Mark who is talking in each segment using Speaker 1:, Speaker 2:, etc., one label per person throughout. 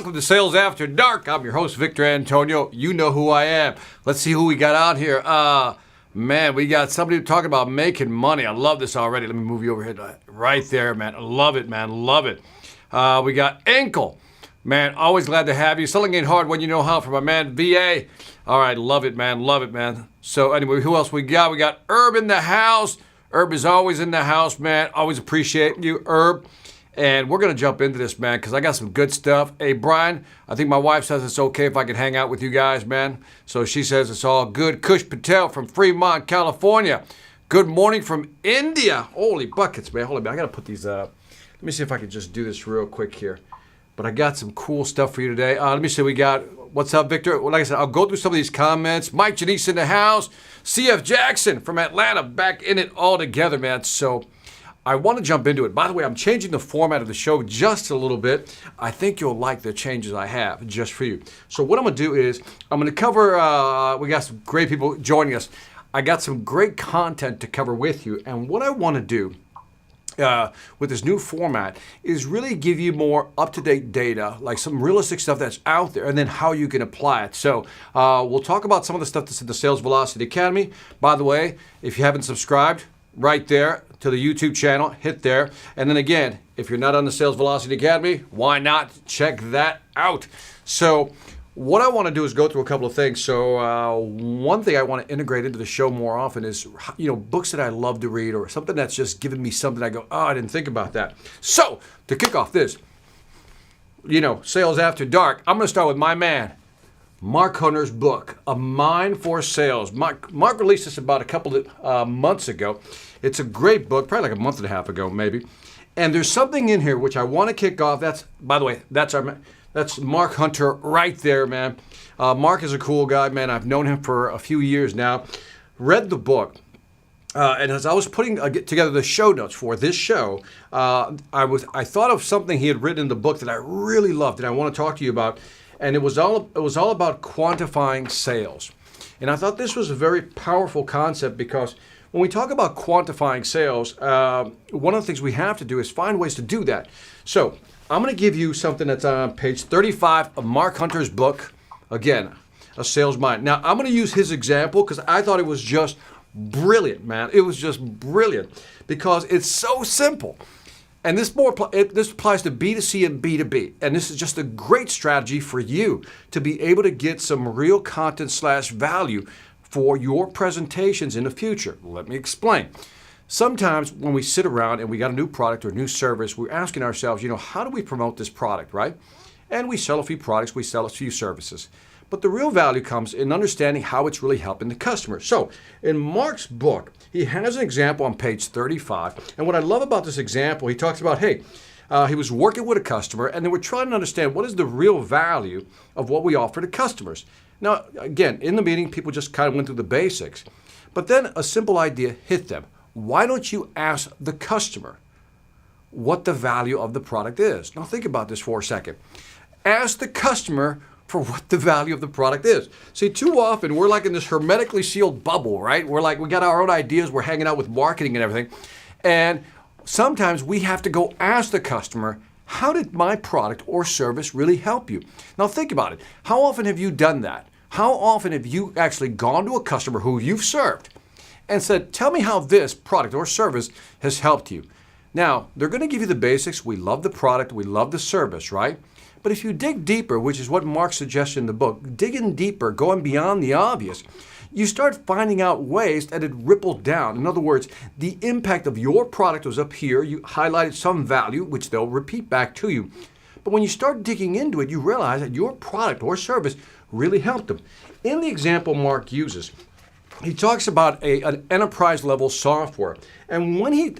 Speaker 1: Welcome to Sales After Dark. I'm your host, Victor Antonio. You know who I am. Let's see who we got out here. Man, we got somebody talking about making money. I love this already. Let me move you over here. Right there, man. I love it, man. Love it. We got Ankle. Man, always glad to have you. Selling ain't hard when you know how, from my man, VA. All right, love it, man. Love it, man. So anyway, who else we got? We got Herb in the house. Herb is always in the house, man. Always appreciate you, Herb. And we're going to jump into this, man, because I got some good stuff. Hey, Brian, I think my wife says it's okay if I can hang out with you guys, man. So she says it's all good. Kush Patel from Fremont, California. Good morning from India. Holy buckets, man. Hold on, man. I got to put these up. Let me see if I can just do this real quick here. But I got some cool stuff for you today. Let me see. We got, what's up, Victor? Well, like I said, I'll go through some of these comments. Mike Janice in the house. CF Jackson from Atlanta, back in it all together, man. So I want to jump into it. By the way, I'm changing the format of the show just a little bit. I think you'll like the changes I have just for you. So what I'm going to do is I'm going to cover, we got some great people joining us. I got some great content to cover with you. And what I want to do with this new format is really give you more up-to-date data, like some realistic stuff that's out there, and then how you can apply it. So we'll talk about some of the stuff that's in the Sales Velocity Academy. By the way, if you haven't subscribed, right there to the YouTube channel, hit there. And then again, if you're not on the Sales Velocity Academy, why not check that out? So what I want to do is go through a couple of things. So one thing I want to integrate into the show more often is, books that I love to read, or something that's just given me something I go, oh, I didn't think about that. So to kick off this, Sales After Dark, I'm going to start with my man, Mark Hunter's book, A Mind for Sales. Mark released this about a couple of months ago. It's a great book, probably like a month and a half ago, maybe. And there's something in here which I want to kick off. That's, by the way, that's Mark Hunter right there, man. Mark is a cool guy, man. I've known him for a few years now. Read the book. And as I was putting together the show notes for this show, I thought of something he had written in the book that I really loved and I want to talk to you about. And it was all about quantifying sales. And I thought this was a very powerful concept, because when we talk about quantifying sales, one of the things we have to do is find ways to do that. So I'm going to give you something that's on page 35 of Mark Hunter's book. Again, A Sales Mind. Now, I'm going to use his example because I thought it was just brilliant, man. It was just brilliant because it's so simple. And this applies to B2C and B2B. And this is just a great strategy for you to be able to get some real content / value for your presentations in the future. Let me explain. Sometimes when we sit around and we got a new product or a new service, we're asking ourselves, how do we promote this product, right? And we sell a few products, we sell a few services. But the real value comes in understanding how it's really helping the customer. So in Mark's book, he has an example on page 35. And what I love about this example, he talks about, he was working with a customer and they were trying to understand what is the real value of what we offer to customers. Now, again, in the meeting, people just kind of went through the basics. But then a simple idea hit them. Why don't you ask the customer what the value of the product is? Now think about this for a second. Ask the customer for what the value of the product is. See, too often we're like in this hermetically sealed bubble, right? We're like, we got our own ideas, we're hanging out with marketing and everything. And sometimes we have to go ask the customer, how did my product or service really help you? Now think about it. How often have you done that? How often have you actually gone to a customer who you've served and said, tell me how this product or service has helped you? Now, they're going to give you the basics. We love the product. We love the service, right? But if you dig deeper, which is what Mark suggests in the book, digging deeper, going beyond the obvious, you start finding out ways that it rippled down. In other words, the impact of your product was up here. You highlighted some value, which they'll repeat back to you. But when you start digging into it, you realize that your product or service really helped them. In the example Mark uses, he talks about an enterprise level software. And when he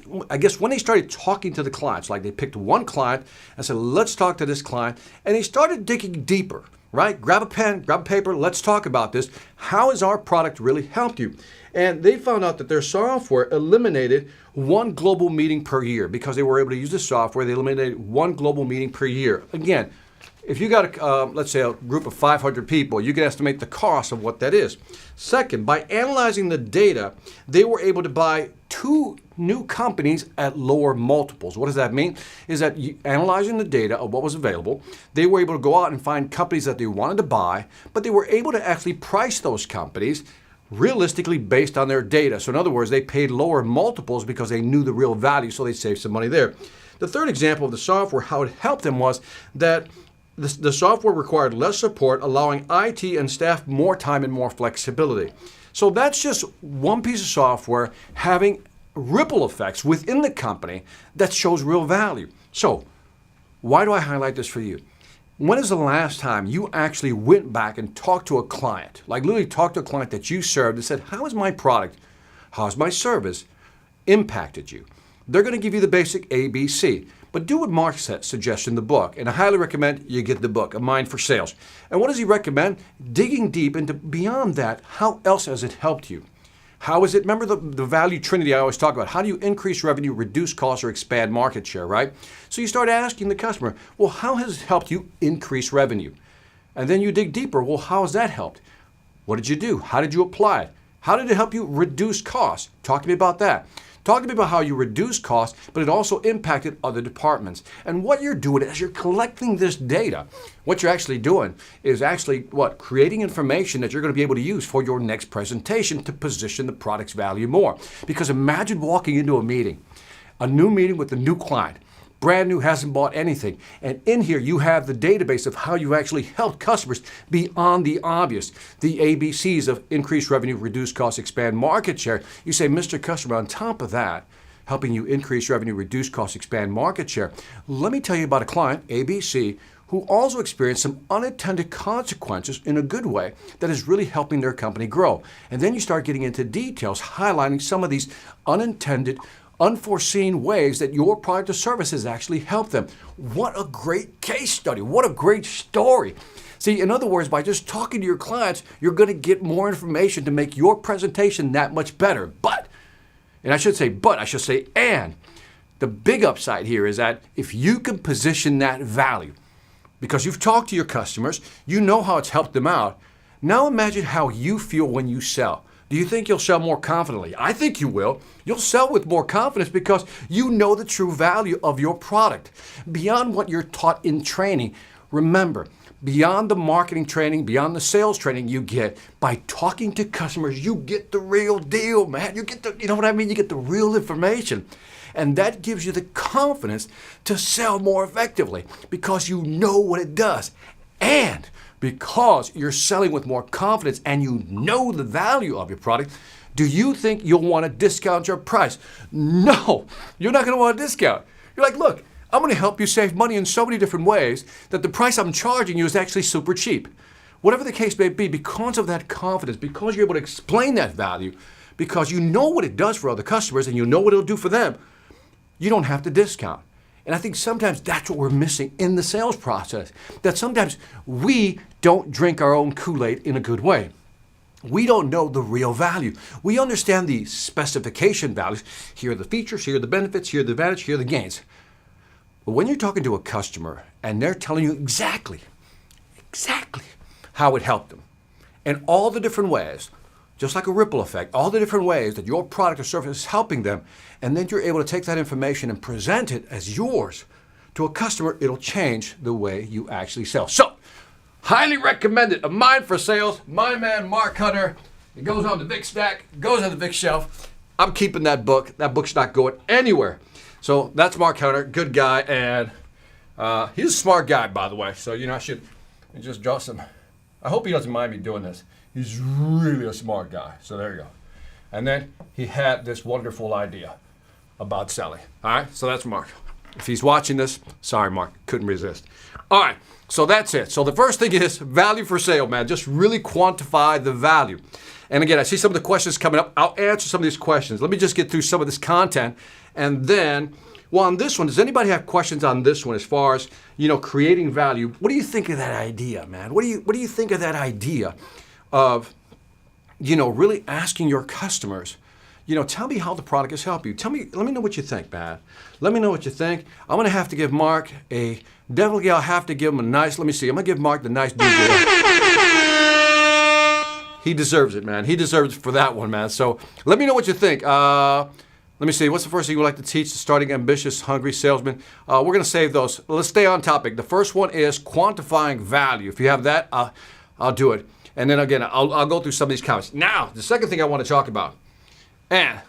Speaker 1: started talking to the clients, like they picked one client and said, let's talk to this client. And he started digging deeper, right? Grab a pen, grab a paper, let's talk about this. How has our product really helped you? And they found out that their software eliminated one global meeting per year. Because they were able to use the software, they eliminated one global meeting per year. Again, if you got, let's say, a group of 500 people, you can estimate the cost of what that is. Second, by analyzing the data, they were able to buy 2 new companies at lower multiples. What does that mean? Is that analyzing the data of what was available, they were able to go out and find companies that they wanted to buy, but they were able to actually price those companies realistically based on their data. So in other words, they paid lower multiples because they knew the real value, so they saved some money there. The third example of the software, how it helped them, was that the software required less support, allowing IT and staff more time and more flexibility. So that's just one piece of software having ripple effects within the company that shows real value. So why do I highlight this for you? When is the last time you actually went back and talked to a client, like literally talked to a client that you served and said, how has my product, how has my service impacted you? They're going to give you the basic ABC, but do what Mark suggests in the book, and I highly recommend you get the book, A Mind for Sales. And what does he recommend? Digging deep into beyond that, how else has it helped you? How is it, remember the value trinity I always talk about, how do you increase revenue, reduce costs, or expand market share, right? So you start asking the customer, well, how has it helped you increase revenue? And then you dig deeper, well, how has that helped? What did you do? How did you apply it? How did it help you reduce costs? Talk to me about that. Talk to me about how you reduce costs, but it also impacted other departments. And what you're doing as you're collecting this data, what you're actually doing is actually creating information that you're going to be able to use for your next presentation to position the product's value more. Because imagine walking into a new meeting with a new client, brand new, hasn't bought anything. And in here, you have the database of how you actually help customers beyond the obvious. The ABCs of increase revenue, reduce costs, expand market share. You say, Mr. Customer, on top of that, helping you increase revenue, reduce costs, expand market share. Let me tell you about a client, ABC, who also experienced some unintended consequences in a good way that is really helping their company grow. And then you start getting into details, highlighting some of these unforeseen ways that your product or service has actually helped them. What a great case study. What a great story. See, in other words, by just talking to your clients, you're going to get more information to make your presentation that much better. And the big upside here is that if you can position that value, because you've talked to your customers, you know how it's helped them out. Now imagine how you feel when you sell. Do you think you'll sell more confidently? I think you will. You'll sell with more confidence because you know the true value of your product. Beyond what you're taught in training, remember, beyond the marketing training, beyond the sales training you get, by talking to customers, you get the real deal, man. You get you know what I mean? You get the real information. And that gives you the confidence to sell more effectively because you know what it does. And because you're selling with more confidence and you know the value of your product, do you think you'll want to discount your price? No, you're not going to want to discount. You're like, look, I'm going to help you save money in so many different ways that the price I'm charging you is actually super cheap. Whatever the case may be, because of that confidence, because you're able to explain that value, because you know what it does for other customers and you know what it'll do for them, you don't have to discount. And I think sometimes that's what we're missing in the sales process, that sometimes we don't drink our own Kool-Aid in a good way. We don't know the real value. We understand the specification values. Here are the features, here are the benefits, here are the advantages, here are the gains. But when you're talking to a customer and they're telling you exactly how it helped them, and all the different ways, just like a ripple effect, all the different ways that your product or service is helping them, and then you're able to take that information and present it as yours to a customer, it'll change the way you actually sell. So, highly recommend it. A Mind for Sales, my man Mark Hunter. It goes on the Vic stack, goes on the Vic shelf. I'm keeping that book. That book's not going anywhere. So that's Mark Hunter, good guy, and he's a smart guy, by the way. So, I should just draw some. I hope he doesn't mind me doing this. He's really a smart guy. So there you go. And then he had this wonderful idea about selling. All right, so that's Mark. If he's watching this, sorry, Mark, couldn't resist. All right, so that's it. So the first thing is value for sale, man. Just really quantify the value. And again, I see some of the questions coming up. I'll answer some of these questions. Let me just get through some of this content. And then, on this one, does anybody have questions on this one as far as, creating value? What do you think of that idea, man? What do you think of that idea of, really asking your customers, tell me how the product has helped you. Let me know what you think, man. Let me know what you think. I'm going to have to give Mark I'll have to give him a nice, let me see, I'm going to give Mark the nice DJ. He deserves it, man. He deserves it for that one, man. So let me know what you think. Let me see. What's the first thing you would like to teach the starting ambitious, hungry salesman? We're going to save those. Let's stay on topic. The first one is quantifying value. If you have that, I'll do it. And then again, I'll go through some of these comments. Now, the second thing I want to talk about. And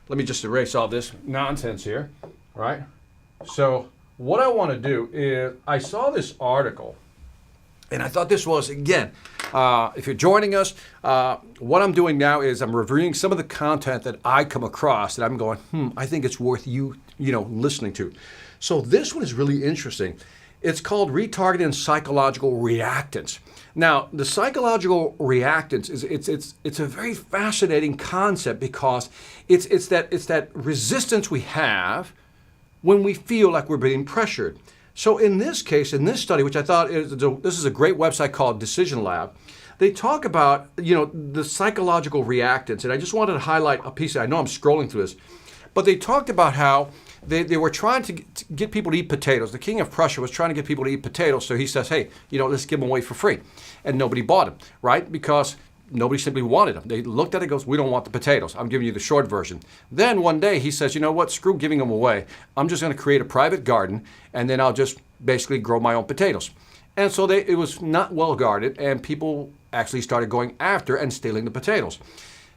Speaker 1: let me just erase all this nonsense here. All right. So what I want to do is I saw this article. And I thought this was, again, if you're joining us, what I'm doing now is I'm reviewing some of the content that I come across that I'm going, I think it's worth you listening to. So this one is really interesting. It's called Retargeting and Psychological Reactance. Now, the psychological reactance it's a very fascinating concept because it's that resistance we have when we feel like we're being pressured. So in this case, in this study, which I thought this is a great website called Decision Lab, they talk about the psychological reactance, and I just wanted to highlight a piece. I know I'm scrolling through this, but they talked about how they were trying to get people to eat potatoes. The king of Prussia was trying to get people to eat potatoes, so he says, hey, let's give them away for free, and nobody bought them, right? Because nobody simply wanted them. They looked at it and goes, we don't want the potatoes. I'm giving you the short version. Then one day he says, you know what, screw giving them away. I'm just going to create a private garden and then I'll just basically grow my own potatoes. And so it was not well guarded and people actually started going after and stealing the potatoes.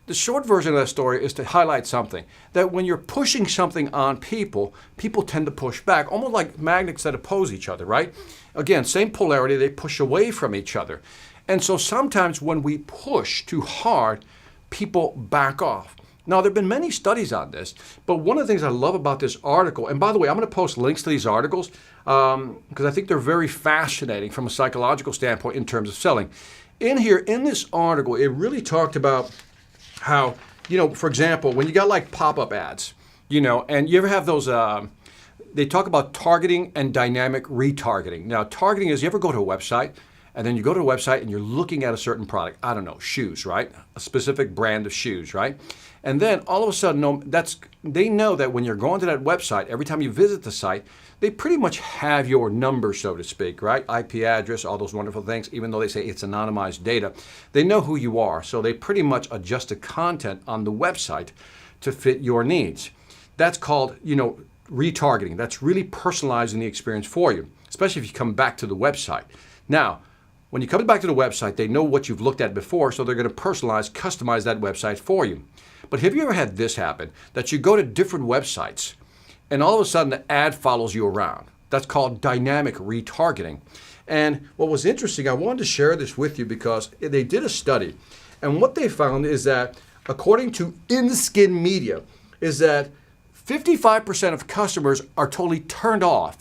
Speaker 1: The short version of that story is to highlight something, that when you're pushing something on people, people tend to push back, almost like magnets that oppose each other, right? Again, same polarity, they push away from each other. And so sometimes when we push too hard, people back off. Now, there have been many studies on this, but one of the things I love about this article, and by the way, I'm going to post links to these articles because I think they're very fascinating from a psychological standpoint in terms of selling. In this article, it really talked about how, for example, when you got like pop-up ads, and you ever have those, they talk about targeting and dynamic retargeting. Now, targeting is you ever go to a website, and then you go to a website and you're looking at a certain product. I don't know, shoes, right? A specific brand of shoes, right? And then all of a sudden, they know that when you're going to that website, every time you visit the site, they pretty much have your number, so to speak, right? IP address, all those wonderful things, even though they say it's anonymized data. They know who you are, so they pretty much adjust the content on the website to fit your needs. That's called, retargeting. That's really personalizing the experience for you, especially if you come back to the website. Now, when you come back to the website, they know what you've looked at before, so they're going to personalize, customize that website for you. But have you ever had this happen, that you go to different websites, and all of a sudden the ad follows you around? That's called dynamic retargeting. And what was interesting, I wanted to share this with you because they did a study, and what they found is that, according to InSkin Media, is that 55% of customers are totally turned off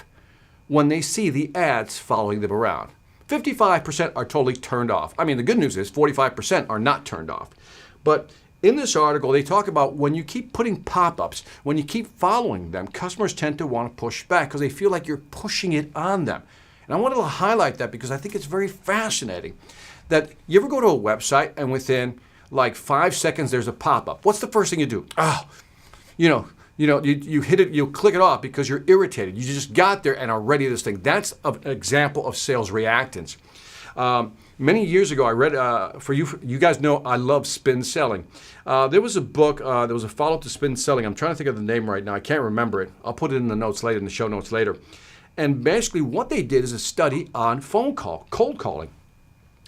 Speaker 1: when they see the ads following them around. 55% are totally turned off. I mean, the good news is 45% are not turned off. But in this article, they talk about when you keep putting pop-ups, when you keep following them, customers tend to want to push back because they feel like you're pushing it on them. And I wanted to highlight that because I think it's very fascinating that you ever go to a website and within like 5 seconds there's a pop-up. What's the first thing you do? You hit it, you click it off because you're irritated. You just got there and are ready to this thing. That's an example of sales reactance. Many years ago, I read, for you guys know I love spin selling. There was a book, there was a follow-up to spin selling. I'm trying to think of the name right now. I can't remember it. I'll put it in the notes later, in the show notes later. And basically what they did is a study on cold calling.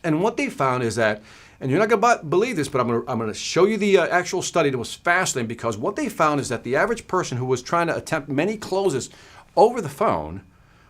Speaker 1: And what they found is that, and you're not going to believe this, but I'm going to show you the actual study that was fascinating because what they found is that the average person who was trying to attempt many closes over the phone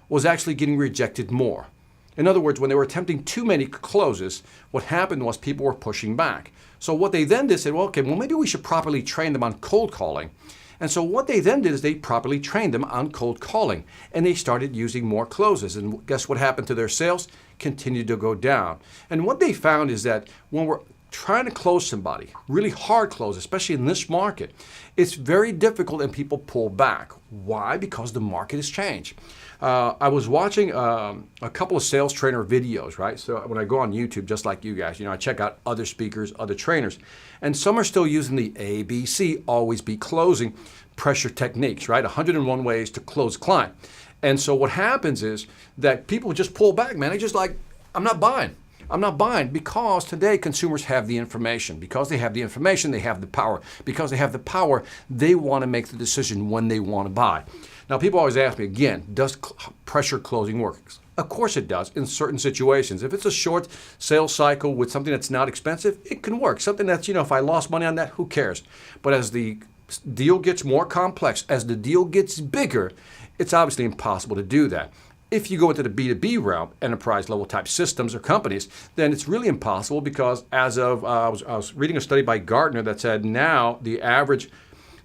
Speaker 1: was actually getting rejected more. In other words, when they were attempting too many closes, what happened was people were pushing back. So what they then did said, well, maybe we should properly train them on cold calling. And so what they then did is they properly trained them on cold calling, and they started using more closes. And guess what happened to their sales? Continued to go down. And what they found is that when we're trying to close somebody, really hard close, especially in this market, it's very difficult and people pull back. Why? Because the market has changed. I was watching a couple of sales trainer videos, right? So when I go on YouTube, just like you guys, I check out other speakers, other trainers, and some are still using the ABC, always be closing, pressure techniques, right? 101 ways to close client. And so what happens is that people just pull back, man. They just like, I'm not buying. I'm not buying because today consumers have the information. Because they have the information, they have the power. Because they have the power, they want to make the decision when they want to buy. Now, people always ask me again, does pressure closing work? Of course it does in certain situations. If it's a short sales cycle with something that's not expensive, it can work. Something that's, if I lost money on that, who cares? But as the deal gets more complex, as the deal gets bigger, it's obviously impossible to do that. If you go into the B2B realm, enterprise level type systems or companies, then it's really impossible because as of, I was reading a study by Gartner that said now the average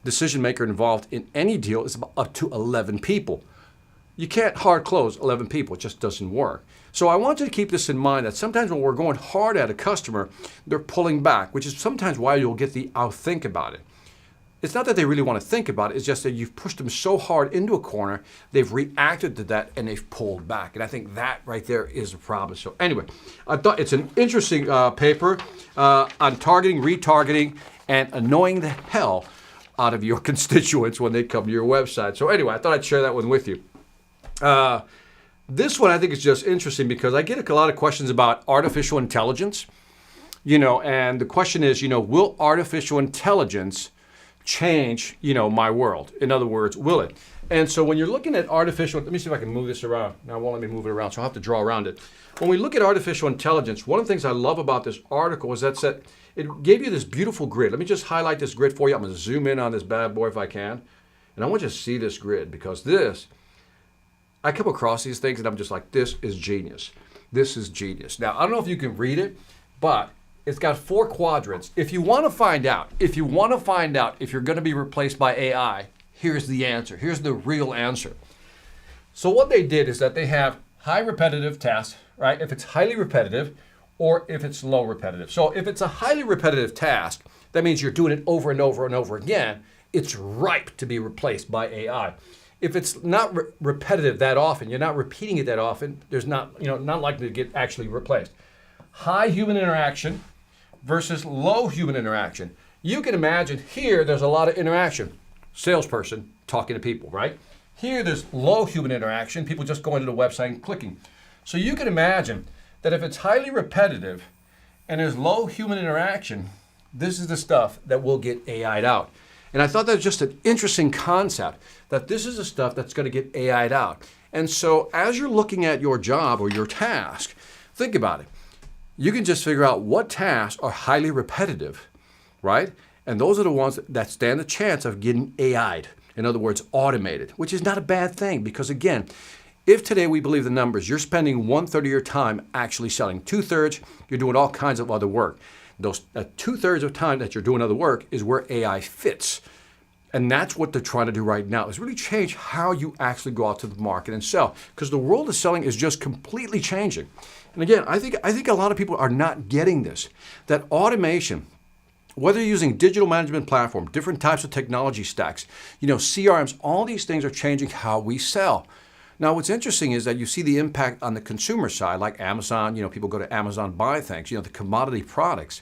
Speaker 1: decision maker involved in any deal is up to 11 people. You can't hard close 11 people. It just doesn't work. So I want you to keep this in mind that sometimes when we're going hard at a customer, they're pulling back, which is sometimes why you'll get the I'll think about it. It's not that they really want to think about it. It's just that you've pushed them so hard into a corner, they've reacted to that and they've pulled back. And I think that right there is the problem. So anyway, I thought it's an interesting paper on targeting, retargeting, and annoying the hell out of your constituents when they come to your website. So anyway, I thought I'd share that one with you. This one I think is just interesting because I get a lot of questions about artificial intelligence, and the question is, will artificial intelligence change, my world? In other words, will it? And so when you're looking at artificial, let me see if I can move this around. Now it won't let me move it around, so I'll have to draw around it. When we look at artificial intelligence, one of the things I love about this article is that it gave you this beautiful grid. Let me just highlight this grid for you. I'm going to zoom in on this bad boy if I can. And I want you to see this grid because I come across these things and I'm just like, this is genius. This is genius. Now, I don't know if you can read it, but it's got 4 quadrants. If you want to find out if you're going to be replaced by AI, here's the answer. Here's the real answer. So what they did is that they have high repetitive tasks, right? If it's highly repetitive or if it's low repetitive. So if it's a highly repetitive task, that means you're doing it over and over and over again. It's ripe to be replaced by AI. If it's not repetitive that often, you're not repeating it that often, there's not likely to get actually replaced. High human interaction versus low human interaction. You can imagine here there's a lot of interaction. Salesperson talking to people, right? Here there's low human interaction, people just going to the website and clicking. So you can imagine that if it's highly repetitive and there's low human interaction, this is the stuff that will get AI'd out. And I thought that was just an interesting concept, that this is the stuff that's going to get AI'd out. And so as you're looking at your job or your task, think about it. You can just figure out what tasks are highly repetitive, right? And those are the ones that stand a chance of getting AI'd. In other words, automated, which is not a bad thing because again, if today we believe the numbers, you're spending 1/3 of your time actually selling. 2/3, you're doing all kinds of other work. Those 2/3 of time that you're doing other work is where AI fits. And that's what they're trying to do right now, is really change how you actually go out to the market and sell. Because the world of selling is just completely changing. And again, I think a lot of people are not getting this, that automation, whether you're using digital management platform, different types of technology stacks, CRMs, all these things are changing how we sell. Now, what's interesting is that you see the impact on the consumer side, like Amazon, people go to Amazon, buy things, the commodity products.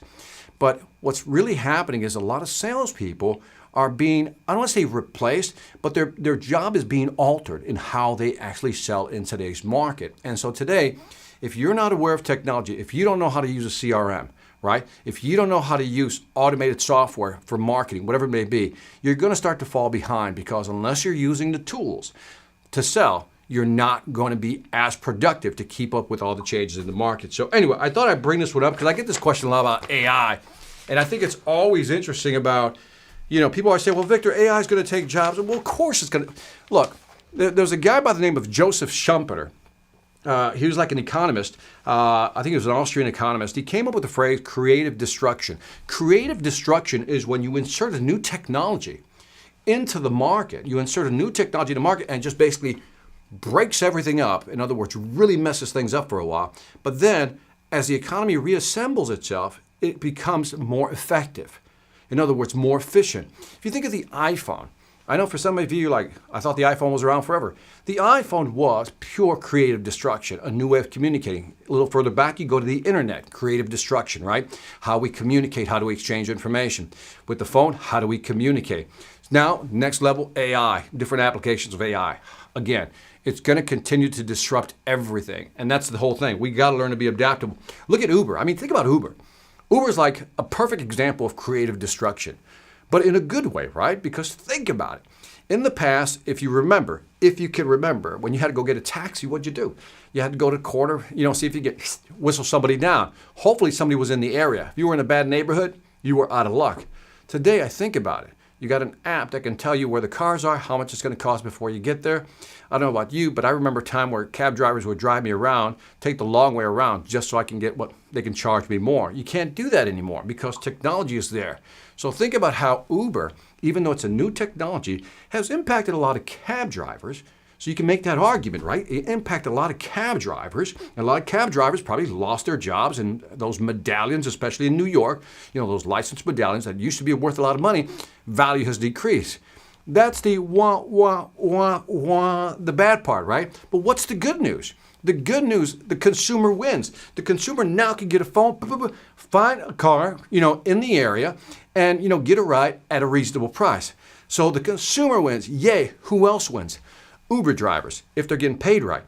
Speaker 1: But what's really happening is a lot of salespeople are being, I don't want to say replaced, but their job is being altered in how they actually sell in today's market. And so today, if you're not aware of technology, if you don't know how to use a CRM, right? If you don't know how to use automated software for marketing, whatever it may be, you're going to start to fall behind because unless you're using the tools to sell, you're not going to be as productive to keep up with all the changes in the market. So anyway, I thought I'd bring this one up because I get this question a lot about AI. And I think it's always interesting about, people always say, well, Victor, AI is going to take jobs. Well, of course it's going to. Look, there's a guy by the name of Joseph Schumpeter. He was like an economist. I think he was an Austrian economist. He came up with the phrase creative destruction. Creative destruction is when you insert a new technology into the market. You insert a new technology in the market and just basically breaks everything up. In other words, really messes things up for a while. But then, as the economy reassembles itself, it becomes more effective. In other words, more efficient. If you think of the iPhone, I know for some of you, like, I thought the iPhone was around forever. The iPhone was pure creative destruction, a new way of communicating. A little further back, you go to the internet, creative destruction, right? How we communicate, how do we exchange information? With the phone, how do we communicate? Now, next level, AI, different applications of AI. Again, it's going to continue to disrupt everything. And that's the whole thing. We got to learn to be adaptable. Look at Uber. I mean, think about Uber. Uber is like a perfect example of creative destruction. But in a good way, right? Because think about it. In the past, if you can remember, when you had to go get a taxi, what'd you do? You had to go to the corner, see if you could whistle somebody down. Hopefully somebody was in the area. If you were in a bad neighborhood, you were out of luck. Today, I think about it. You got an app that can tell you where the cars are, how much it's going to cost before you get there. I don't know about you, but I remember a time where cab drivers would drive me around, take the long way around just so I can get what they can charge me more. You can't do that anymore because technology is there. So think about how Uber, even though it's a new technology, has impacted a lot of cab drivers. So you can make that argument, right? It impacted a lot of cab drivers. And a lot of cab drivers probably lost their jobs, and those medallions, especially in New York, those licensed medallions that used to be worth a lot of money, value has decreased. That's the the bad part, right? But what's the good news? The good news, the consumer wins. The consumer now can get a phone, find a car, in the area, and, get a ride at a reasonable price. So the consumer wins. Yay. Who else wins? Uber drivers, if they're getting paid right.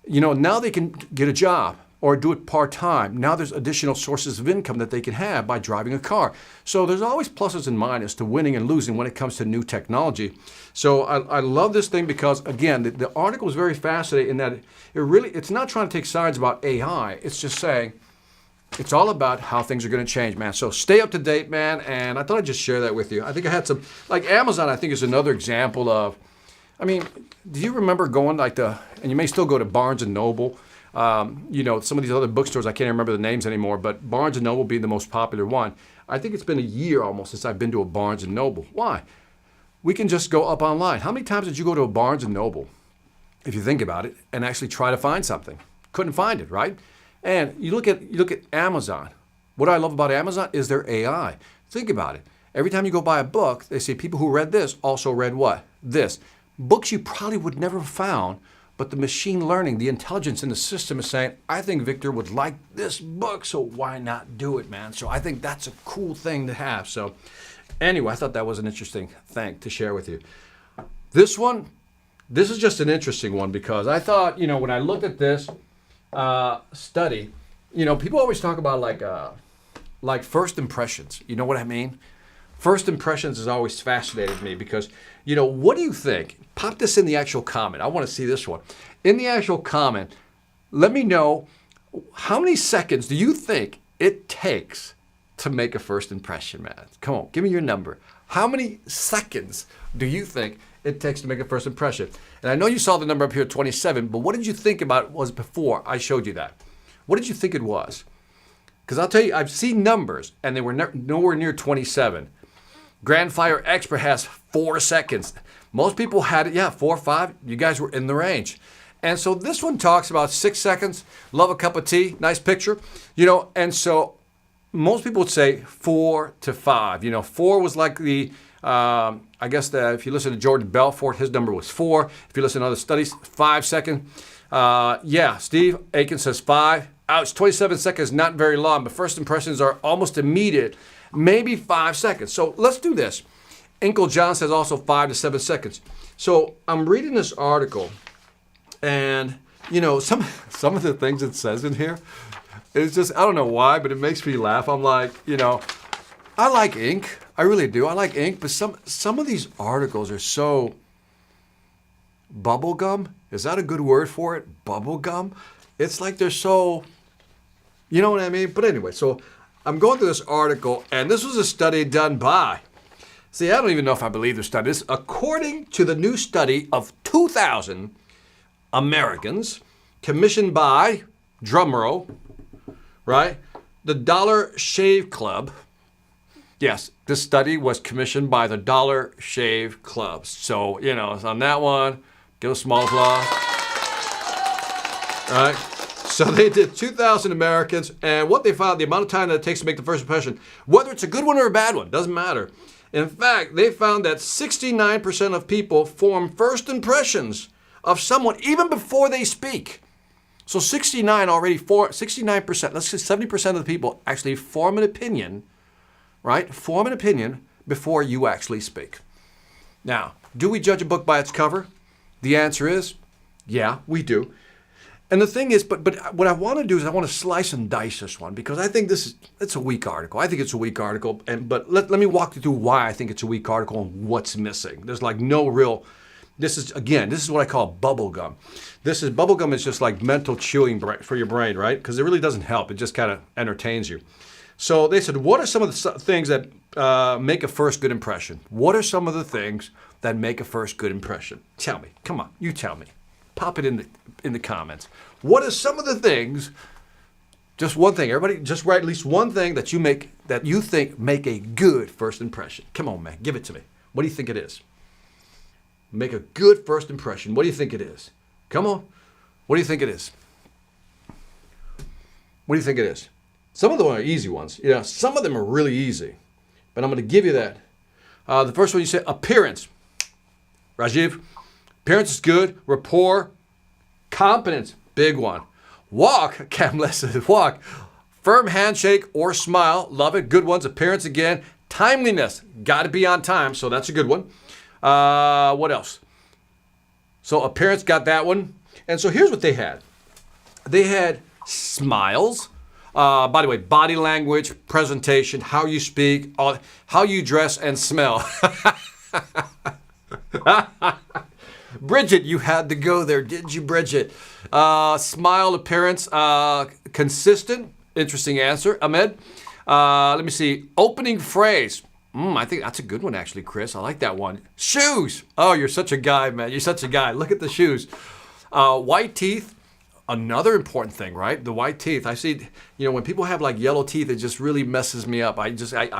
Speaker 1: Now they can get a job or do it part-time. Now there's additional sources of income that they can have by driving a car. So there's always pluses and minuses to winning and losing when it comes to new technology. So I love this thing because, again, the article is very fascinating in that it's not trying to take sides about AI. It's just saying it's all about how things are going to change, man. So stay up to date, man. And I thought I'd just share that with you. I think I had some, like Amazon, I think is another example of, do you remember going and you may still go to Barnes & Noble, some of these other bookstores, I can't remember the names anymore, but Barnes & Noble being the most popular one. I think it's been a year almost since I've been to a Barnes & Noble. Why? We can just go up online. How many times did you go to a Barnes & Noble, if you think about it, and actually try to find something? Couldn't find it, right? And you look at Amazon. What I love about Amazon is their AI. Think about it. Every time you go buy a book, they say people who read this also read what? This. Books you probably would never have found, but the machine learning, the intelligence in the system is saying, I think Victor would like this book, so why not do it, man? So I think that's a cool thing to have. So anyway, I thought that was an interesting thing to share with you. This is just an interesting one because I thought, when I looked at this study, people always talk about like first impressions. You know what I mean? First impressions has always fascinated me because, what do you think? Pop this in the actual comment. I want to see this one. In the actual comment, let me know how many seconds do you think it takes to make a first impression, man? Come on, give me your number. How many seconds do you think it takes to make a first impression? And I know you saw the number up here, 27, but what did you think about it was before I showed you that? What did you think it was? Because I'll tell you, I've seen numbers, and they were nowhere near 27. Grand Fire Expert has 4 seconds. Most people had it, 4 or 5. You guys were in the range. And so this one talks about 6 seconds, love a cup of tea, nice picture. And so most people would say 4 to 5. 4 was like the, if you listen to Jordan Belfort, his number was 4. If you listen to other studies, 5 seconds. Steve Aiken says 5. Ouch, 27 seconds, not very long, but first impressions are almost immediate. Maybe 5 seconds. So let's do this. Inkle John says also 5 to 7 seconds. So I'm reading this article, and some of the things it says in here, it's just, I don't know why, but it makes me laugh. I'm like, I like ink. I really do. I like ink, but some of these articles are so bubblegum. Is that a good word for it? Bubblegum? It's like they're so, you know what I mean? But anyway, so I'm going through this article, and this was a study done by, I don't even know if I believe the study. This, according to the new study of 2,000 Americans commissioned by, drumroll, right, the Dollar Shave Club. Yes, this study was commissioned by the Dollar Shave Club. So, on that one, give a small applause. All right. So they did 2,000 Americans, and what they found, the amount of time that it takes to make the first impression, whether it's a good one or a bad one, doesn't matter. In fact, they found that 69% of people form first impressions of someone even before they speak. So 69%, let's say 70% of the people actually form an opinion, right? Form an opinion before you actually speak. Now, do we judge a book by its cover? The answer is, yeah, we do. And the thing is, but what I want to do is I want to slice and dice this one because I think it's a weak article. I think it's a weak article, but let me walk you through why I think it's a weak article and what's missing. There's like no real, this is what I call bubble gum. Bubble gum is just like mental chewing for your brain, right? Because it really doesn't help. It just kind of entertains you. So they said, what are some of the things that make a first good impression? What are some of the things that make a first good impression? Tell me. Come on, you tell me. Pop it in the comments. What are some of the things, just one thing, everybody just write at least one thing that you think make a good first impression. Come on, man, give it to me. What do you think it is? Make a good first impression. What do you think it is? Come on. What do you think it is? What do you think it is? Some of them are easy ones. You know, some of them are really easy, but I'm going to give you that. The first one you said, appearance. Rajiv, appearance is good. Rapport, competence, big one. Walk, Kamla says, walk. Firm handshake or smile, love it. Good ones. Appearance again. Timeliness, got to be on time, so that's a good one. What else? So appearance, got that one. And so here's what they had. They had smiles. By the way, body language, presentation, how you speak, how you dress and smell. Bridget, you had to go there, did you, Bridget? Smile, appearance, consistent. Interesting answer. Ahmed, let me see. Opening phrase. I think that's a good one, actually, Chris. I like that one. Shoes. Oh, you're such a guy, man. You're such a guy. Look at the shoes. White teeth. Another important thing, right? The white teeth. I see, when people have like yellow teeth, it just really messes me up. I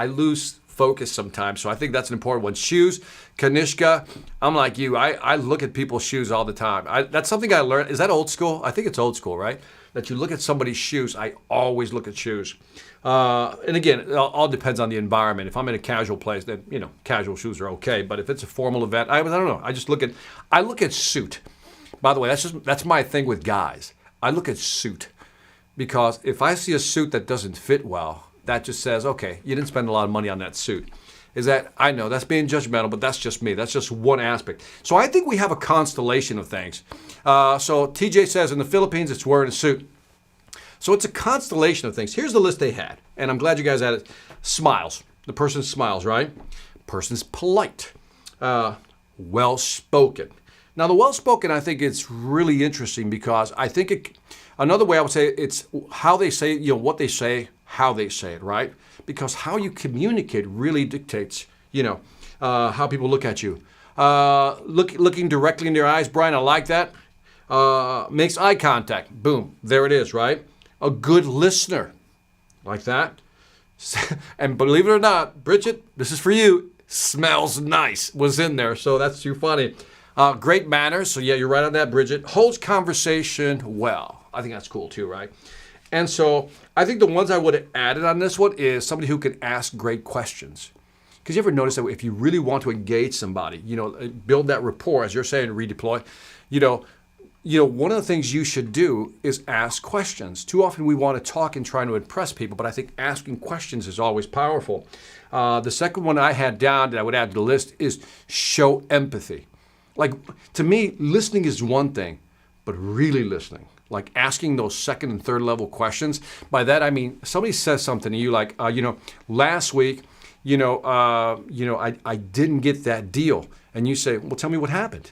Speaker 1: lose focus sometimes. So I think that's an important one. Shoes, Kanishka. I'm like you. I look at people's shoes all the time. That's something I learned. Is that old school? I think it's old school, right? That you look at somebody's shoes. I always look at shoes. And again, it all depends on the environment. If I'm in a casual place, then, casual shoes are okay. But if it's a formal event, I don't know. I look at suit. By the way, that's my thing with guys. I look at suit because if I see a suit that doesn't fit well, that just says, okay, you didn't spend a lot of money on that suit. I know that's being judgmental, but that's just me. That's just one aspect. So I think we have a constellation of things. So TJ says in the Philippines, it's wearing a suit. So it's a constellation of things. Here's the list they had, and I'm glad you guys had it. Smiles. The person smiles, right? Person's polite. Well-spoken. Now, the well-spoken, I think it's really interesting because I think another way I would say it's how they say, what they say, how they say it, right? Because how you communicate really dictates, how people look at you. Looking directly in their eyes, Brian, I like that. Makes eye contact. Boom, there it is, right? A good listener, like that. And believe it or not, Bridget, this is for you. Smells nice was in there, so that's too funny. Great manners. So yeah, you're right on that, Bridget. Holds conversation well. I think that's cool too, right? And so I think the ones I would have added on this one is somebody who can ask great questions. Because you ever notice that if you really want to engage somebody, build that rapport, as you're saying, redeploy, one of the things you should do is ask questions. Too often we want to talk and try to impress people, but I think asking questions is always powerful. The second one I had down that I would add to the list is show empathy. Like, to me, listening is one thing, but really listening, like asking those second and third level questions. By that, I mean, somebody says something to you like, last week, I didn't get that deal. And you say, well, tell me what happened.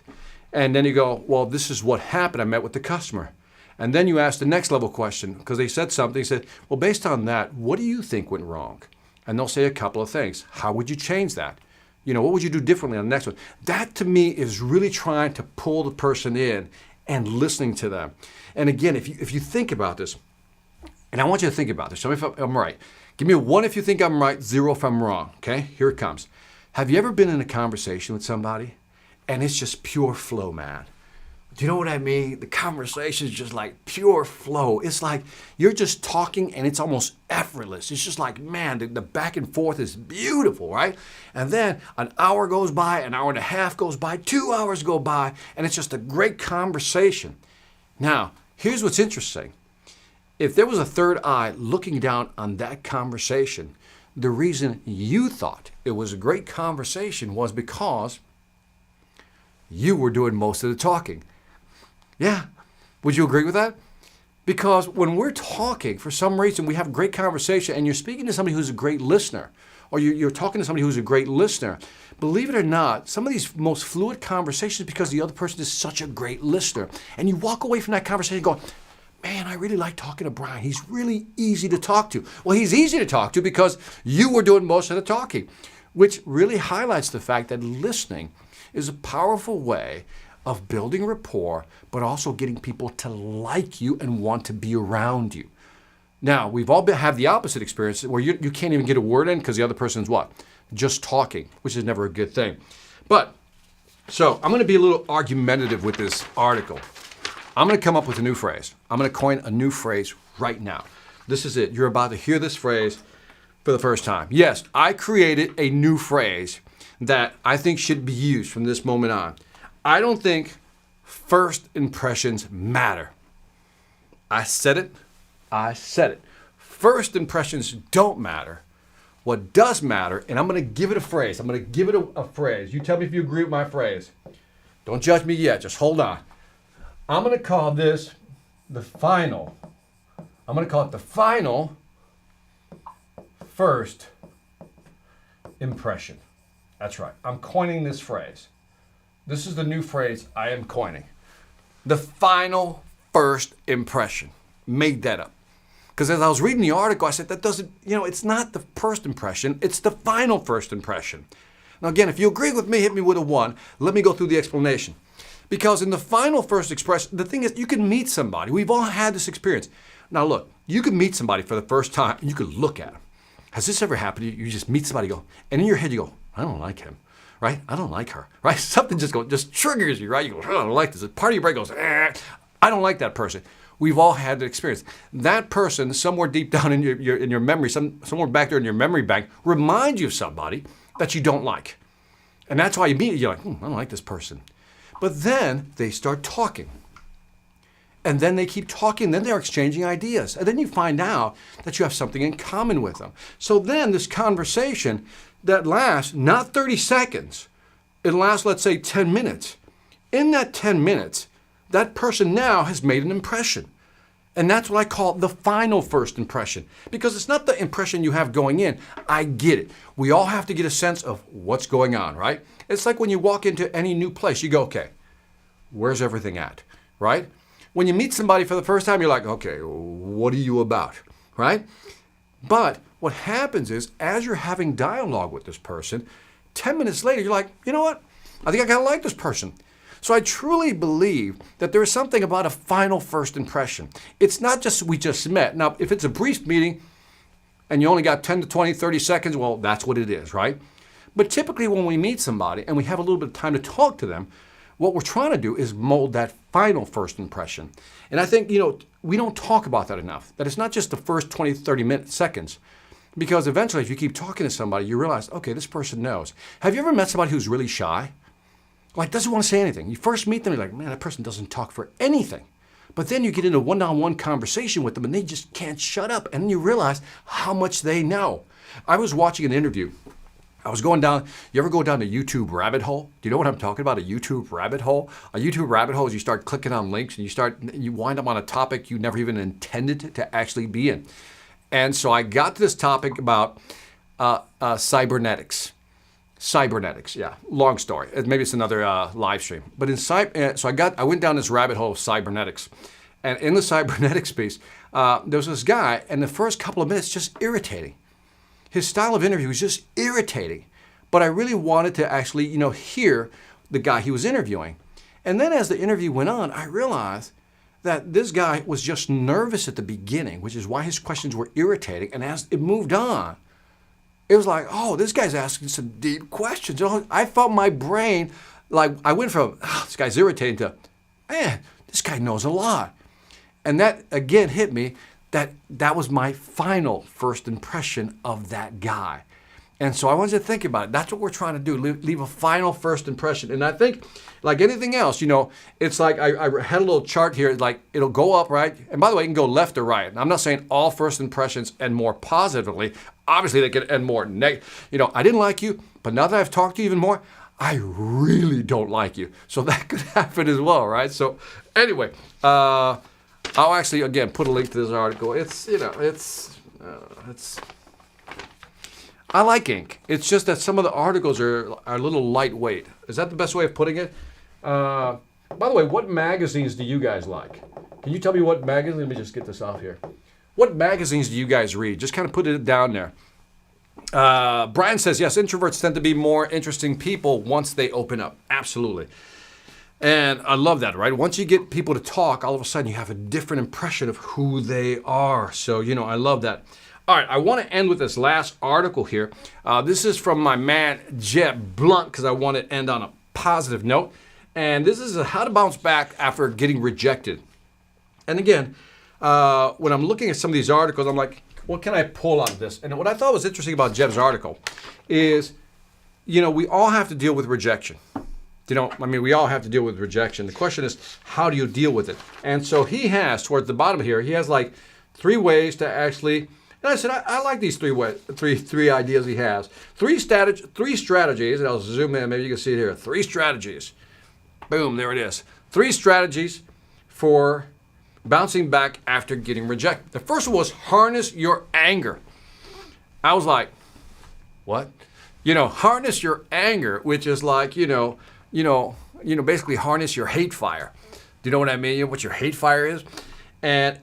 Speaker 1: And then you go, well, this is what happened. I met with the customer. And then you ask the next level question because they said something. They said, well, based on that, what do you think went wrong? And they'll say a couple of things. How would you change that? What would you do differently on the next one? That to me is really trying to pull the person in and listening to them. And again, if you think about this, and I want you to think about this, tell me if I'm right. Give me a 1 if you think I'm right, 0 if I'm wrong, okay? Here it comes. Have you ever been in a conversation with somebody and it's just pure flow, man? Do you know what I mean? The conversation is just like pure flow. It's like you're just talking and it's almost effortless. It's just like, man, the back and forth is beautiful, right? And then an hour goes by, an hour and a half goes by, 2 hours go by, and it's just a great conversation. Now, here's what's interesting. If there was a third eye looking down on that conversation, the reason you thought it was a great conversation was because you were doing most of the talking. Yeah, would you agree with that? Because when we're talking, for some reason, we have a great conversation and you're speaking to somebody who's a great listener, or you're talking to somebody who's a great listener. Believe it or not, some of these most fluid conversations because the other person is such a great listener. And you walk away from that conversation going, man, I really like talking to Brian. He's really easy to talk to. Well, he's easy to talk to because you were doing most of the talking, which really highlights the fact that listening is a powerful way of building rapport, but also getting people to like you and want to be around you. Now, we've all have the opposite experience where you can't even get a word in because the other person's what? Just talking, which is never a good thing. But, so I'm going to be a little argumentative with this article. I'm going to come up with a new phrase. I'm going to coin a new phrase right now. This is it. You're about to hear this phrase for the first time. Yes, I created a new phrase that I think should be used from this moment on. I don't think first impressions matter. I said it. First impressions don't matter. What does matter, and I'm going to give it a phrase. I'm going to give it a phrase. You tell me if you agree with my phrase. Don't judge me yet. Just hold on. I'm going to call this the final. I'm going to call it the final first impression. That's right. I'm coining this phrase. This is the new phrase I am coining. The final first impression. Made that up. Because as I was reading the article, I said, that doesn't, it's not the first impression, it's the final first impression. Now again, if you agree with me, hit me with a 1. Let me go through the explanation. Because in the final first expression, the thing is, you can meet somebody. We've all had this experience. Now look, you can meet somebody for the first time and you can look at them. Has this ever happened to you? You just meet somebody, and in your head you go, I don't like him, right? I don't like her, right? Something just triggers you, right? You go, I don't like this. A part of your brain goes, I don't like that person. We've all had the experience. That person, somewhere deep down in your memory, somewhere back there in your memory bank, reminds you of somebody that you don't like. And that's why you meet it. You're like, I don't like this person. But then they start talking. And then they keep talking. Then they're exchanging ideas. And then you find out that you have something in common with them. So then this conversation that lasts not 30 seconds, it lasts, let's say, 10 minutes. In that 10 minutes, that person now has made an impression. And that's what I call the final first impression. Because it's not the impression you have going in. I get it. We all have to get a sense of what's going on, right? It's like when you walk into any new place, you go, okay, where's everything at, right? When you meet somebody for the first time, you're like, okay, what are you about, right? But what happens is, as you're having dialogue with this person, 10 minutes later, you're like, you know what? I think I kind of like this person. So I truly believe that there is something about a final first impression. It's not just we just met. Now, if it's a brief meeting and you only got 10 to 20, 30 seconds, well, that's what it is, right? But typically when we meet somebody and we have a little bit of time to talk to them, what we're trying to do is mold that final first impression. And I think, we don't talk about that enough, that it's not just the first 20, 30 seconds. Because eventually, if you keep talking to somebody, you realize, okay, this person knows. Have you ever met somebody who's really shy? Like, doesn't want to say anything. You first meet them, you're like, man, that person doesn't talk for anything. But then you get into a one-on-one conversation with them and they just can't shut up. And then you realize how much they know. I was watching an interview. I was going down, you ever go down a YouTube rabbit hole? Do you know what I'm talking about, a YouTube rabbit hole? A YouTube rabbit hole is you start clicking on links and you wind up on a topic you never even intended to actually be in. And so I got to this topic about cybernetics, yeah, long story. Maybe it's another live stream. But I went down this rabbit hole of cybernetics. And in the cybernetics piece, there was this guy, and the first couple of minutes just irritating. His style of interview was just irritating. But I really wanted to actually, hear the guy he was interviewing. And then as the interview went on, I realized that this guy was just nervous at the beginning, which is why his questions were irritating. And as it moved on, it was like, oh, this guy's asking some deep questions. I felt my brain, like I went from, this guy's irritating to, man, this guy knows a lot. And that, again, hit me that was my final first impression of that guy. And so I want you to think about it. That's what we're trying to do, leave a final first impression. And I think, like anything else, it's like I had a little chart here, like it'll go up, right? And by the way, it can go left or right. And I'm not saying all first impressions end more positively. Obviously, they can end more negative. I didn't like you, but now that I've talked to you even more, I really don't like you. So that could happen as well, right? So anyway, I'll actually, again, put a link to this article. I like ink. It's just that some of the articles are a little lightweight. Is that the best way of putting it? By the way, what magazines do you guys like? Can you tell me what magazines? Let me just get this off here. What magazines do you guys read? Just kind of put it down there. Brian says, yes, introverts tend to be more interesting people once they open up. Absolutely. And I love that, right? Once you get people to talk, all of a sudden you have a different impression of who they are. So, I love that. All right, I want to end with this last article here. This is from my man, Jeb Blunt, because I want to end on a positive note. And this is how to bounce back after getting rejected. And again, when I'm looking at some of these articles, I'm like, what can I pull on this? And what I thought was interesting about Jeb's article is, we all have to deal with rejection. We all have to deal with rejection. The question is, how do you deal with it? And so he has, towards the bottom here, he has like 3 ways to actually. And I said, I like these three ideas he has. Three strategies, and I'll zoom in, maybe you can see it here. 3 strategies. Boom, there it is. 3 strategies for bouncing back after getting rejected. The first one was harness your anger. I was like, what? Harness your anger, which is like, basically harness your hate fire. Do you know what I mean? What your hate fire is? And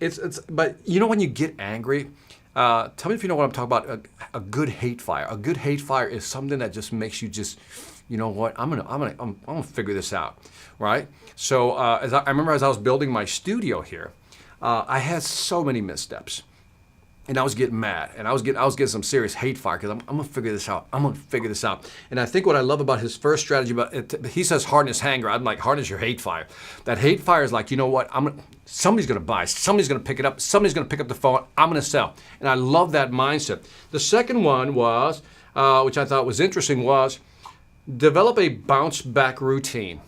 Speaker 1: but when you get angry, tell me if you know what I'm talking about. A good hate fire. A good hate fire is something that just makes you just, you know what? I'm gonna figure this out, right? So I remember as I was building my studio here, I had so many missteps, and I was getting mad, and I was getting some serious hate fire because I'm gonna figure this out. I'm gonna figure this out. And I think what I love about his first strategy, he says harness anger. I'm like, harness your hate fire. That hate fire is like, you know what? Somebody's gonna buy. Somebody's gonna pick it up. Somebody's gonna pick up the phone. I'm gonna sell. And I love that mindset. The second one was, which I thought was interesting, was develop a bounce back routine.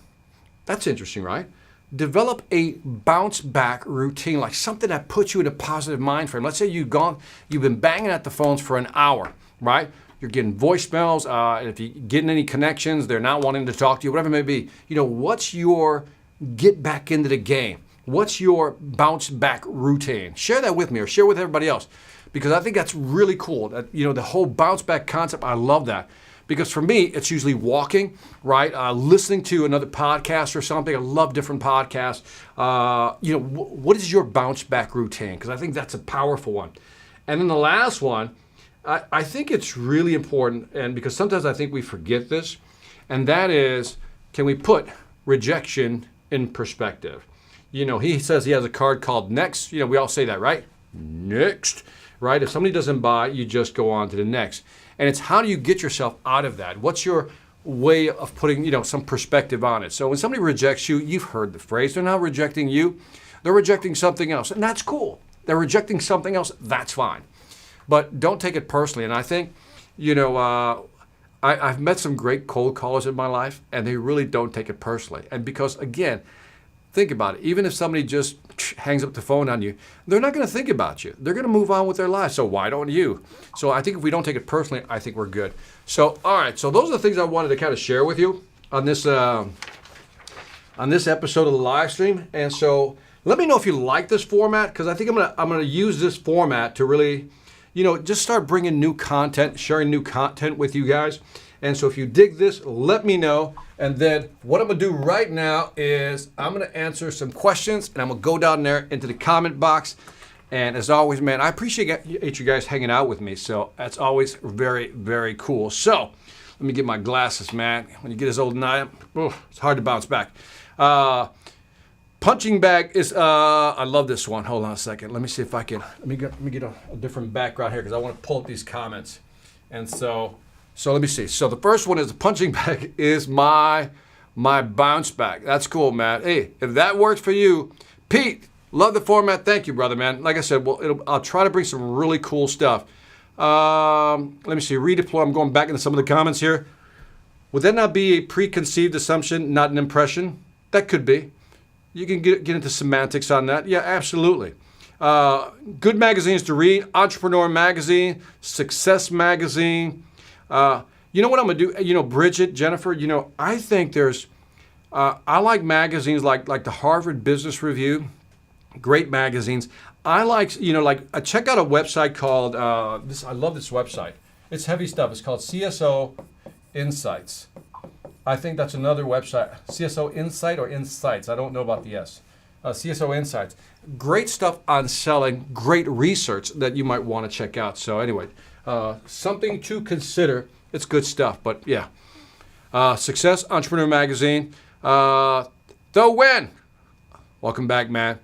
Speaker 1: That's interesting, right? Develop a bounce back routine, like something that puts you in a positive mind frame. Let's say you've been banging at the phones for an hour, right? You're getting voicemails, and if you're getting any connections, they're not wanting to talk to you, whatever it may be. What's your get back into the game? What's your bounce back routine? Share that with me or share with everybody else, because I think that's really cool. That, the whole bounce back concept, I love that. Because for me, it's usually walking, right? Listening to another podcast or something. I love different podcasts. What is your bounce back routine? Because I think that's a powerful one. And then the last one, I think it's really important, and because sometimes I think we forget this, and that is, can we put rejection in perspective? He says he has a card called next. We all say that, right? Next, right? If somebody doesn't buy, you just go on to the next. And it's how do you get yourself out of that? What's your way of putting, some perspective on it? So when somebody rejects you, you've heard the phrase, they're not rejecting you, they're rejecting something else. And that's cool. They're rejecting something else, that's fine. But don't take it personally. And I think, I've met some great cold callers in my life, and they really don't take it personally. And because, again, think about it. Even if somebody just hangs up the phone on you, they're not going to think about you. They're going to move on with their lives. So why don't you? So I think if we don't take it personally, I think we're good. So, all right. So those are the things I wanted to kind of share with you on this episode of the live stream. And so let me know if you like this format, because I think I'm going to use this format to really, just start bringing new content, sharing new content with you guys. And so if you dig this, let me know. And then what I'm going to do right now is I'm going to answer some questions, and I'm going to go down there into the comment box. And as always, man, I appreciate you guys hanging out with me. So that's always very, very cool. So let me get my glasses, man. When you get as old as I am, it's hard to bounce back. Punching bag is, I love this one. Hold on a second. Let me see if I can, let me get a different background here, because I want to pull up these comments. And so let me see. So the first one is the punching bag is my my bounce back. That's cool, man. Hey, if that works for you, Pete, love the format. Thank you, brother, man. Like I said, I'll try to bring some really cool stuff. Let me see. Redeploy. I'm going back into some of the comments here. Would that not be a preconceived assumption, not an impression? That could be. You can get into semantics on that. Yeah, absolutely. Good magazines to read: Entrepreneur Magazine, Success Magazine. You know what I'm gonna do? You know, Bridget, Jennifer. You know, I think there's. I like magazines like the Harvard Business Review. Great magazines. I like, check out a website called this. I love this website. It's heavy stuff. It's called CSO Insights. I think that's another website. CSO Insight or Insights. I don't know about the S. CSO Insights. Great stuff on selling. Great research that you might want to check out. So anyway, something to consider. It's good stuff. But yeah, Success Entrepreneur Magazine. Though when, welcome back, man.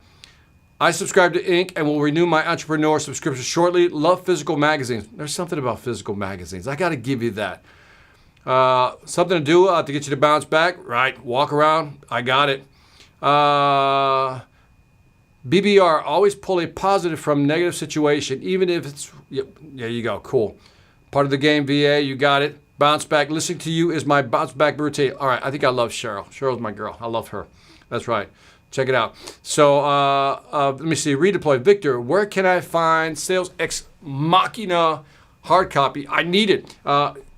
Speaker 1: I subscribe to Inc. and will renew my entrepreneur subscription shortly. Love physical magazines. There's something about physical magazines. I got to give you that. Something to do to get you to bounce back. Right. Walk around. I got it. BBR, always pull a positive from negative situation, even if it's, there you go. Cool. Part of the game, VA. You got it. Bounce back. Listening to you is my bounce back routine. All right. I think I love Cheryl. Cheryl's my girl. I love her. That's right. Check it out. So let me see. Redeploy. Victor, where can I find Sales Ex Machina hard copy? I need it.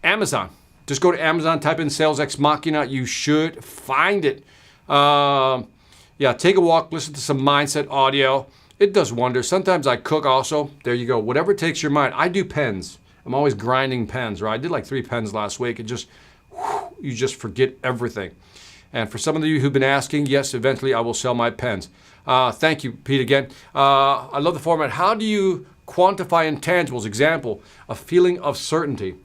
Speaker 1: Amazon. Just go to Amazon, type in Sales Ex Machina. You should find it. Yeah, take a walk, listen to some mindset audio. It does wonders. Sometimes I cook also. There you go. Whatever takes your mind. I do pens. I'm always grinding pens, right? I did like 3 pens last week. It just, you just forget everything. And for some of you who've been asking, yes, eventually I will sell my pens. Thank you, Pete, again. I love the format. How do you quantify intangibles? Example, a feeling of certainty.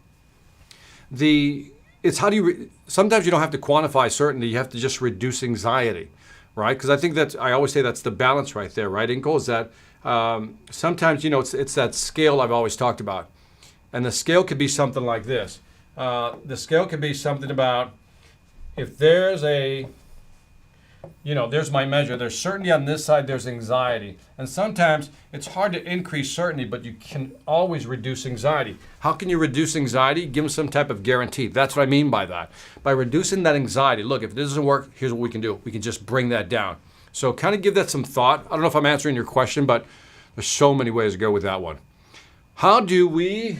Speaker 1: Sometimes you don't have to quantify certainty. You have to just reduce anxiety, right? Because I think I always say that's the balance right there, right, Inko? Is that sometimes, it's that scale I've always talked about. And the scale could be something like this. The scale could be something about, if there's there's my measure, there's certainty on this side, there's anxiety. And sometimes it's hard to increase certainty, but you can always reduce anxiety. How can you reduce anxiety? Give them some type of guarantee. That's what I mean by that. By reducing that anxiety, look, if this doesn't work, here's what we can do. We can just bring that down. So kind of give that some thought. I don't know if I'm answering your question, but there's so many ways to go with that one. How do we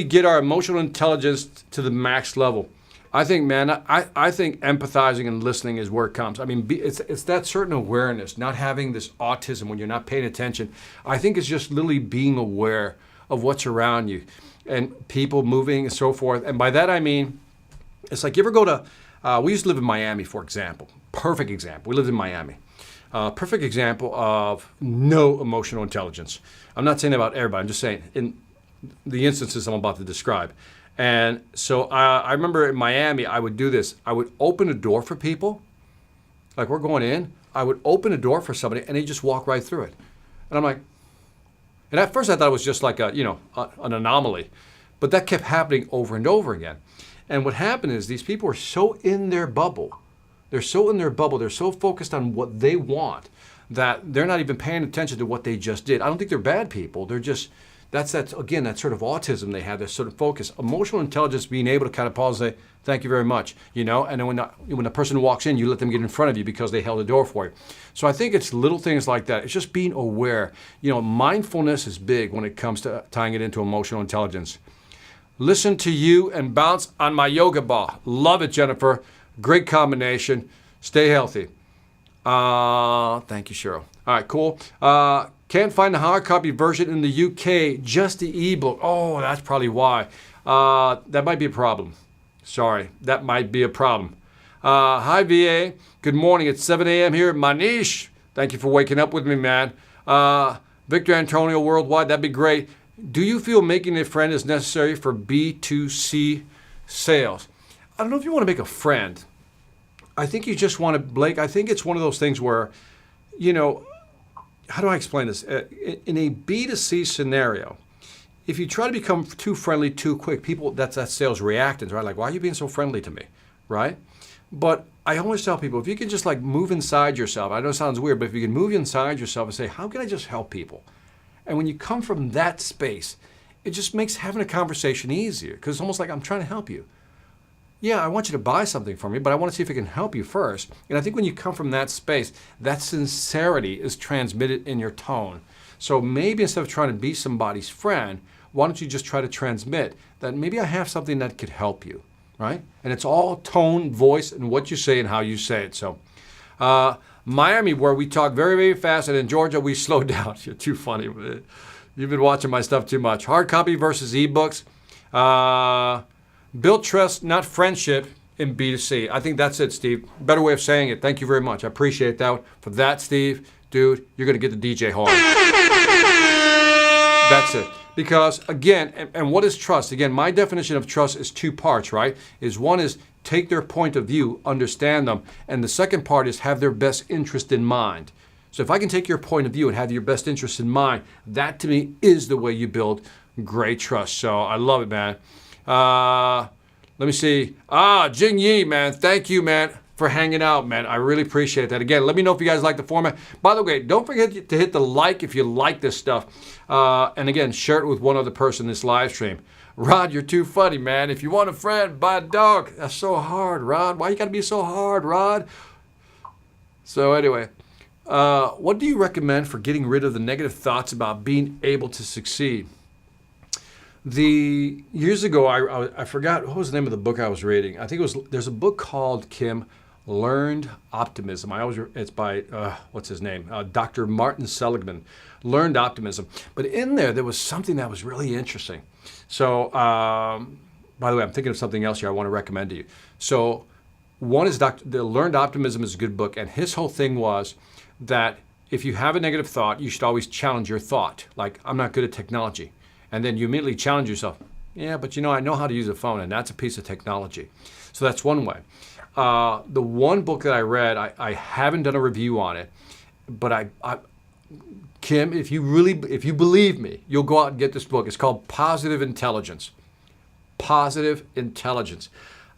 Speaker 1: get our emotional intelligence to the max level? I think, man, I think empathizing and listening is where it comes. I mean, it's that certain awareness, not having this autism when you're not paying attention. I think it's just literally being aware of what's around you and people moving and so forth. And by that I mean, it's like you ever go to, we used to live in Miami, for example. Perfect example. We lived in Miami. Perfect example of no emotional intelligence. I'm not saying about everybody. I'm just saying in the instances I'm about to describe. And so I remember in Miami, I would do this. I would open a door for people. Like we're going in. I would open a door for somebody and they'd just walk right through it. And I'm like, and at first I thought it was just like an anomaly. But that kept happening over and over again. And what happened is these people are so in their bubble. They're so in their bubble. They're so focused on what they want that they're not even paying attention to what they just did. I don't think they're bad people. They're just, that's again, that sort of autism they have, that sort of focus. Emotional intelligence, being able to kind of pause and say, thank you very much, and then when the person walks in, you let them get in front of you because they held the door for you. So I think it's little things like that. It's just being aware. Mindfulness is big when it comes to tying it into emotional intelligence. Listen to you and bounce on my yoga ball. Love it, Jennifer. Great combination. Stay healthy. Thank you, Cheryl. All right, cool. Can't find the hard copy version in the UK, just the ebook. Oh, that's probably why. That might be a problem. Sorry, that might be a problem. Hi, VA. Good morning. It's 7 a.m. here. Manish, thank you for waking up with me, man. Victor Antonio Worldwide, that'd be great. Do you feel making a friend is necessary for B2C sales? I don't know if you want to make a friend. I think you just want to, Blake, I think it's one of those things where, how do I explain this? In a B2C scenario, if you try to become too friendly too quick, people, that's that sales reactance, right? Like, why are you being so friendly to me, right? But I always tell people, if you can just like move inside yourself, I know it sounds weird, but if you can move inside yourself and say, how can I just help people? And when you come from that space, it just makes having a conversation easier, because it's almost like I'm trying to help you. Yeah, I want you to buy something from me, but I want to see if it can help you first. And I think when you come from that space, that sincerity is transmitted in your tone. So maybe instead of trying to be somebody's friend, why don't you just try to transmit that maybe I have something that could help you, right? And it's all tone, voice, and what you say and how you say it. So Miami, where we talk very, very fast, and in Georgia, we slow down. You're too funny. You've been watching my stuff too much. Hard copy versus ebooks. Build trust, not friendship in B2C. I think that's it, Steve. Better way of saying it. Thank you very much. I appreciate that. For that, Steve, dude, you're going to get the DJ horn. That's it. Because, again, and what is trust? Again, my definition of trust is two parts, right? One is take their point of view, understand them. And the second part is have their best interest in mind. So if I can take your point of view and have your best interest in mind, that to me is the way you build great trust. So I love it, man. Let me see. Jing Yi, man. Thank you, man, for hanging out, man. I really appreciate that. Again, let me know if you guys like the format. By the way, don't forget to hit the like if you like this stuff. And again, share it with one other person in this live stream. Rod, you're too funny, man. If you want a friend, buy a dog. That's so hard, Rod. Why you gotta be so hard, Rod? So anyway, what do you recommend for getting rid of the negative thoughts about being able to succeed? Years ago, I forgot, what was the name of the book I was reading? I think there's a book called, Kim, Learned Optimism. It's by, what's his name? Dr. Martin Seligman, Learned Optimism. But in there was something that was really interesting. So, by the way, I'm thinking of something else here I want to recommend to you. So, one is the Learned Optimism is a good book, and his whole thing was that if you have a negative thought, you should always challenge your thought. Like, I'm not good at technology. And then you immediately challenge yourself. Yeah, but I know how to use a phone, and that's a piece of technology. So that's one way. The one book that I read, I haven't done a review on it, but Kim, if you believe me, you'll go out and get this book. It's called Positive Intelligence. Positive Intelligence.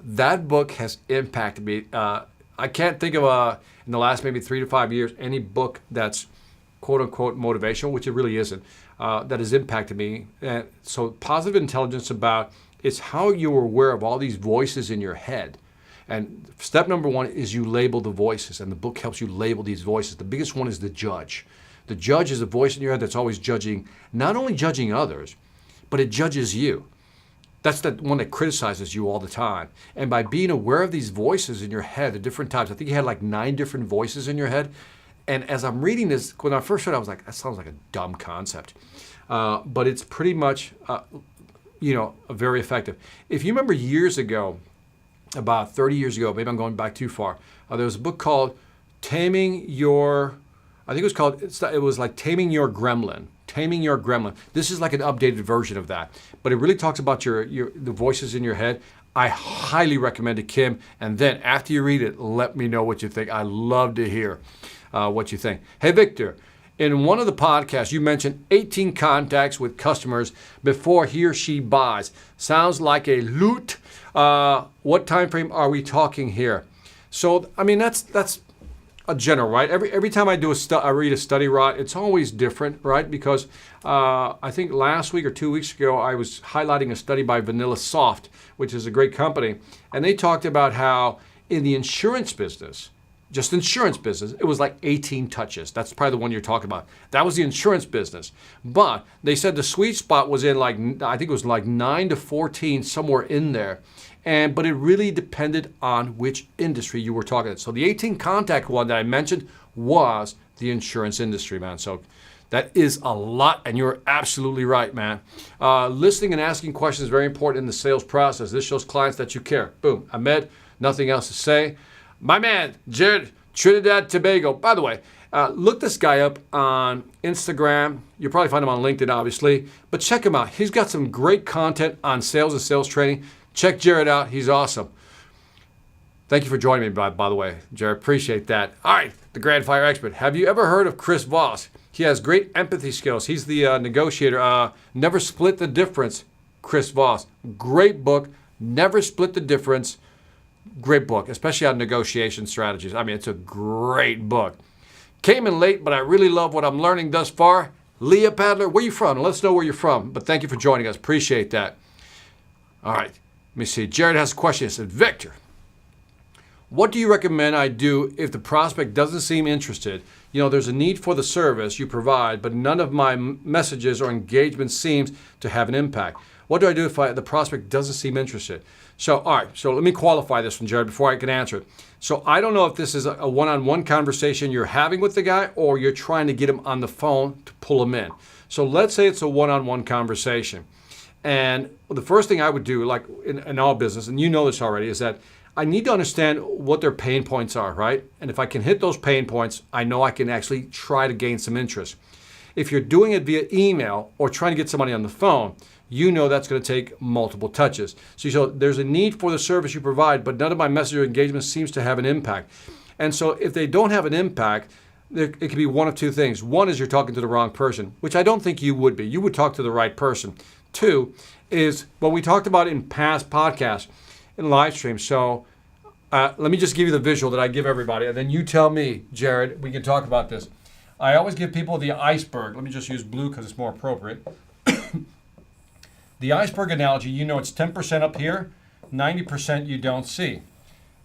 Speaker 1: That book has impacted me. I can't think of in the last maybe 3 to 5 years any book that's quote unquote motivational, which it really isn't. That has impacted me. And so positive intelligence it's how you're aware of all these voices in your head. And step number one is you label the voices, and the book helps you label these voices. The biggest one is the judge. The judge is a voice in your head that's always judging, not only judging others, but it judges you. That's the one that criticizes you all the time. And by being aware of these voices in your head, the different types, I think you had like 9 different voices in your head. And as I'm reading this, when I first read it, I was like, that sounds like a dumb concept. But it's pretty much, very effective. If you remember years ago, about 30 years ago, maybe I'm going back too far, there was a book called Taming Your Gremlin. Taming Your Gremlin. This is like an updated version of that. But it really talks about the voices in your head. I highly recommend it, Kim. And then after you read it, let me know what you think. I love to hear what you think. Hey, Victor, in one of the podcasts, you mentioned 18 contacts with customers before he or she buys. Sounds like a loot. What time frame are we talking here? So, I mean, that's a general, right? Every time I read a study, Rod, it's always different, right? Because I think last week or 2 weeks ago, I was highlighting a study by Vanilla Soft, which is a great company, and they talked about how in the insurance business, just insurance business, it was like 18 touches. That's probably the one you're talking about. That was the insurance business. But they said the sweet spot was in I think it was like 9 to 14, somewhere in there. But it really depended on which industry you were talking about. So the 18 contact one that I mentioned was the insurance industry, man. So that is a lot, and you're absolutely right, man. Listening and asking questions is very important in the sales process. This shows clients that you care. Boom. Ahmed, nothing else to say. My man, Jared, Trinidad Tobago. By the way, look this guy up on Instagram. You'll probably find him on LinkedIn, obviously. But check him out. He's got some great content on sales and sales training. Check Jared out. He's awesome. Thank you for joining me, by the way, Jared. Appreciate that. All right, the Grand Fire expert. Have you ever heard of Chris Voss? He has great empathy skills. He's the negotiator. Never Split the Difference, Chris Voss. Great book. Never Split the Difference. Great book, especially on negotiation strategies. I mean, it's a great book. Came in late, but I really love what I'm learning thus far. Leah Padler, where you from? Let us know where you're from. But thank you for joining us. Appreciate that. All right, let me see. Jared has a question. He said, Victor, what do you recommend I do if the prospect doesn't seem interested? You know, there's a need for the service you provide, but none of my messages or engagement seems to have an impact. What do I do if the prospect doesn't seem interested? So, all right, so let me qualify this one, Jared, before I can answer it. So I don't know if this is a one-on-one conversation you're having with the guy or you're trying to get him on the phone to pull him in. So let's say it's a one-on-one conversation. And the first thing I would do, like in all business, and you know this already, is that I need to understand what their pain points are, right? And if I can hit those pain points, I know I can actually try to gain some interest. If you're doing it via email or trying to get somebody on the phone, you know that's going to take multiple touches. So there's a need for the service you provide, but none of my message or engagement seems to have an impact. And so if they don't have an impact, it could be one of two things. One is you're talking to the wrong person, which I don't think you would be. You would talk to the right person. Two is what we talked about in past podcasts and live streams. So let me just give you the visual that I give everybody, and then you tell me, Jared, we can talk about this. I always give people the iceberg. Let me just use blue because it's more appropriate. The iceberg analogy, you know it's 10% up here, 90% you don't see.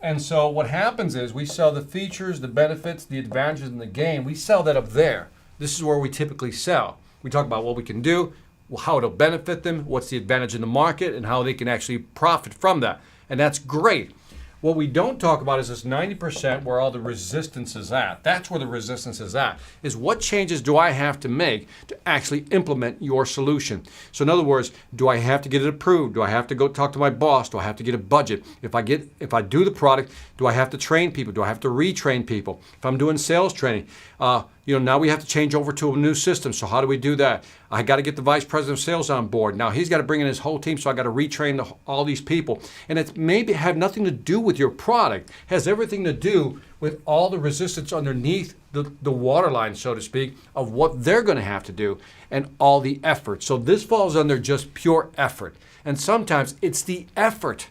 Speaker 1: And so what happens is we sell the features, the benefits, the advantages in the game. We sell that up there. This is where we typically sell. We talk about what we can do, how it'll benefit them, what's the advantage in the market, and how they can actually profit from that. And that's great. What we don't talk about is this 90% where all the resistance is at. That's where the resistance is at, is what changes do I have to make to actually implement your solution? So in other words, do I have to get it approved? Do I have to go talk to my boss? Do I have to get a budget? If I do the product, do I have to train people? Do I have to retrain people? If I'm doing sales training, now we have to change over to a new system. So how do we do that? I got to get the vice president of sales on board. Now he's got to bring in his whole team, so I got to retrain all these people. And it maybe have nothing to do with your product. It has everything to do with all the resistance underneath the waterline, so to speak, of what they're going to have to do and all the effort. So this falls under just pure effort. And sometimes it's the effort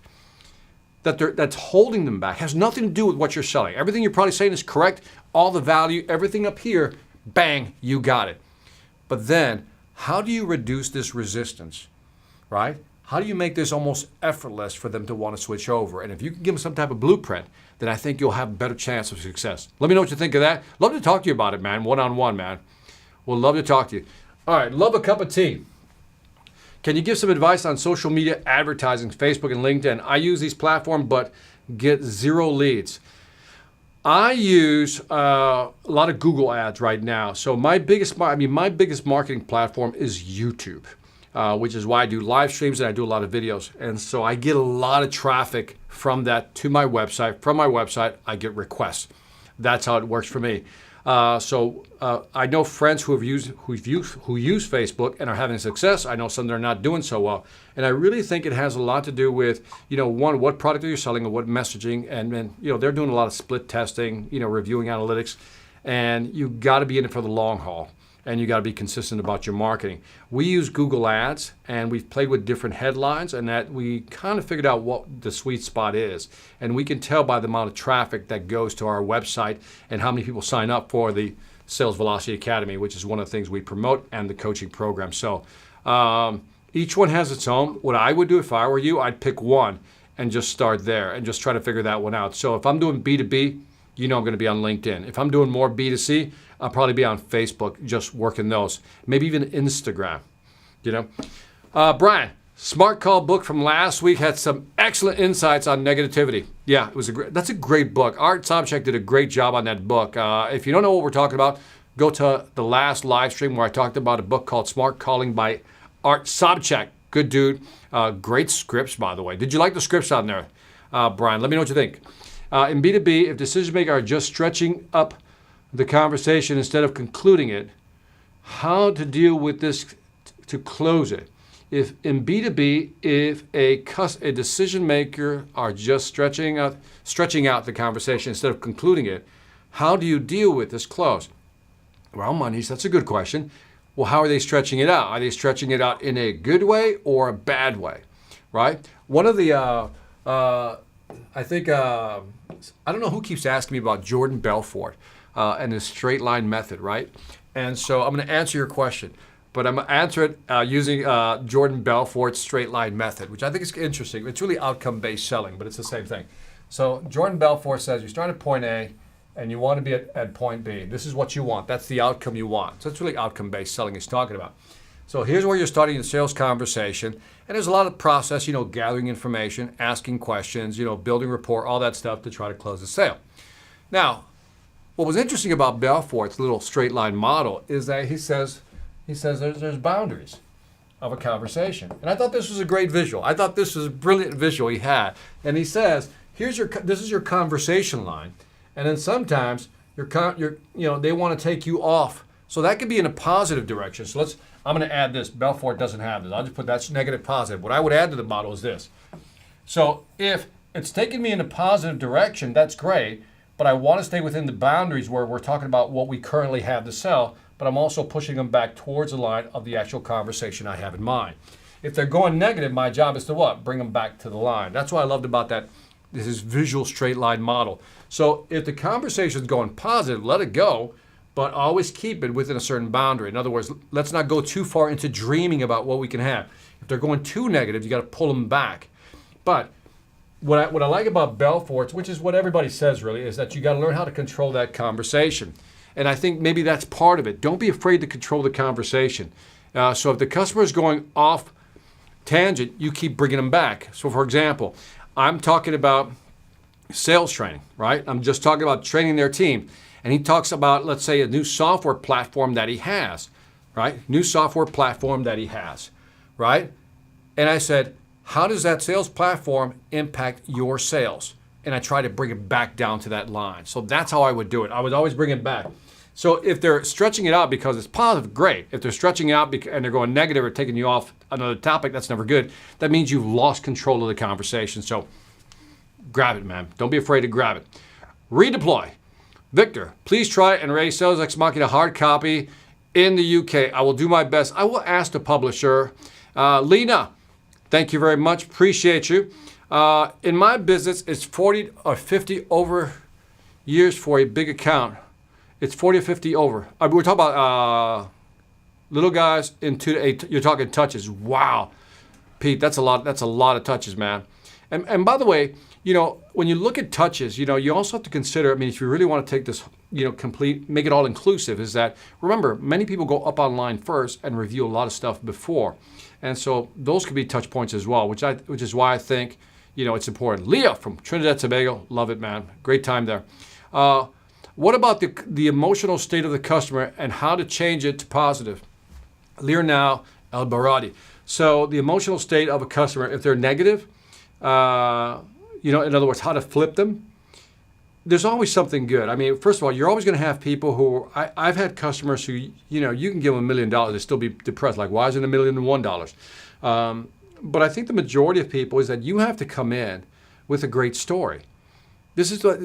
Speaker 1: that's holding them back. It has nothing to do with what you're selling. Everything you're probably saying is correct. All the value, everything up here, bang, you got it. But then, how do you reduce this resistance, right? How do you make this almost effortless for them to want to switch over? And if you can give them some type of blueprint, then I think you'll have a better chance of success. Let me know what you think of that. Love to talk to you about it, man, one-on-one, man. We'll love to talk to you. All right, love a cup of tea. Can you give some advice on social media advertising, Facebook and LinkedIn? I use these platforms, but get zero leads. I use a lot of Google ads right now. So my biggest marketing platform is YouTube, which is why I do live streams and I do a lot of videos. And so I get a lot of traffic from that to my website. From my website, I get requests. That's how it works for me. So I know friends who use Facebook and are having success. I know some that are not doing so well. And I really think it has a lot to do with, one, what product are you selling and what messaging. And then, they're doing a lot of split testing, reviewing analytics. And you got to be in it for the long haul. And you got to be consistent about your marketing. We use Google Ads, and we've played with different headlines, and that we kind of figured out what the sweet spot is. And we can tell by the amount of traffic that goes to our website and how many people sign up for the Sales Velocity Academy, which is one of the things we promote, and the coaching program. So each one has its own. What I would do if I were you, I'd pick one and just start there and just try to figure that one out. So if I'm doing B2B, I'm going to be on LinkedIn. If I'm doing more B2C, I'll probably be on Facebook, just working those. Maybe even Instagram, Brian, Smart Call book from last week had some excellent insights on negativity. Yeah, that's a great book. Art Sobchak did a great job on that book. If you don't know what we're talking about, go to the last live stream where I talked about a book called Smart Calling by Art Sobchak. Good dude. Great scripts, by the way. Did you like the scripts on there, Brian? Let me know what you think. In B2B, if decision makers are just stretching up the conversation instead of concluding it, how to deal with this to close it. if in B2B, if a decision maker are just stretching out the conversation instead of concluding it, how do you deal with this close? Well, Manish, that's a good question. Well, how are they stretching it out? Are they stretching it out in a good way or a bad way, right? One of the, I don't know who keeps asking me about Jordan Belfort and his straight line method, right? And so I'm going to answer your question, but I'm going to answer it using Jordan Belfort's straight line method, which I think is interesting. It's really outcome-based selling, but it's the same thing. So Jordan Belfort says you start at point A, and you want to be at point B. This is what you want. That's the outcome you want. So it's really outcome-based selling he's talking about. So here's where you're starting the sales conversation. And there's a lot of process, gathering information, asking questions, building rapport, all that stuff to try to close the sale. Now, what was interesting about Belfort's little straight line model is that he says there's boundaries of a conversation. And I thought this was a great visual. I thought this was a brilliant visual he had. And he says, this is your conversation line. And then sometimes they want to take you off. So that could be in a positive direction. So I'm going to add this. Belfort doesn't have this. I'll just put that's negative positive. What I would add to the model is this. So if it's taking me in a positive direction, that's great. But I want to stay within the boundaries where we're talking about what we currently have to sell. But I'm also pushing them back towards the line of the actual conversation I have in mind. If they're going negative, my job is to what? Bring them back to the line. That's what I loved about that. This is visual straight line model. So if the conversation is going positive, let it go, but always keep it within a certain boundary. In other words, let's not go too far into dreaming about what we can have. If they're going too negative, you got to pull them back. But what I like about Belfort's, which is what everybody says really, is that you got to learn how to control that conversation. And I think maybe that's part of it. Don't be afraid to control the conversation. So if the customer is going off tangent, you keep bringing them back. So for example, I'm talking about sales training, right? I'm just talking about training their team. And he talks about, let's say, a new software platform that he has, right? New software platform that he has, right? And I said, how does that sales platform impact your sales? And I try to bring it back down to that line. So that's how I would do it. I would always bring it back. So if they're stretching it out because it's positive, great. If they're stretching it out and they're going negative or taking you off another topic, that's never good. That means you've lost control of the conversation. So grab it, man. Don't be afraid to grab it. Redeploy. Victor, please try and raise Sales Ex Machina hard copy in the UK. I will do my best. I will ask the publisher. Lena, thank you very much. Appreciate you. In my business, it's 40 or 50 over years for a big account. It's 40 or 50 over. We're talking about little guys into 8. You're talking touches. Wow, Pete, that's a lot. That's a lot of touches, man. And by the way, when you look at touches, you also have to consider. I mean, if you really want to take this, complete, make it all inclusive, is that remember many people go up online first and review a lot of stuff before, and so those could be touch points as well, which is why I think it's important. Leah from Trinidad and Tobago, love it, man. Great time there. What about the emotional state of the customer and how to change it to positive? Lear now El Baradi. So the emotional state of a customer, if they're negative, in other words, how to flip them. There's always something good. I mean, first of all, you're always going to have people who, I've had customers who, you can give them $1 million, they still be depressed. Like, why isn't $1,001? But I think the majority of people is that you have to come in with a great story. This is what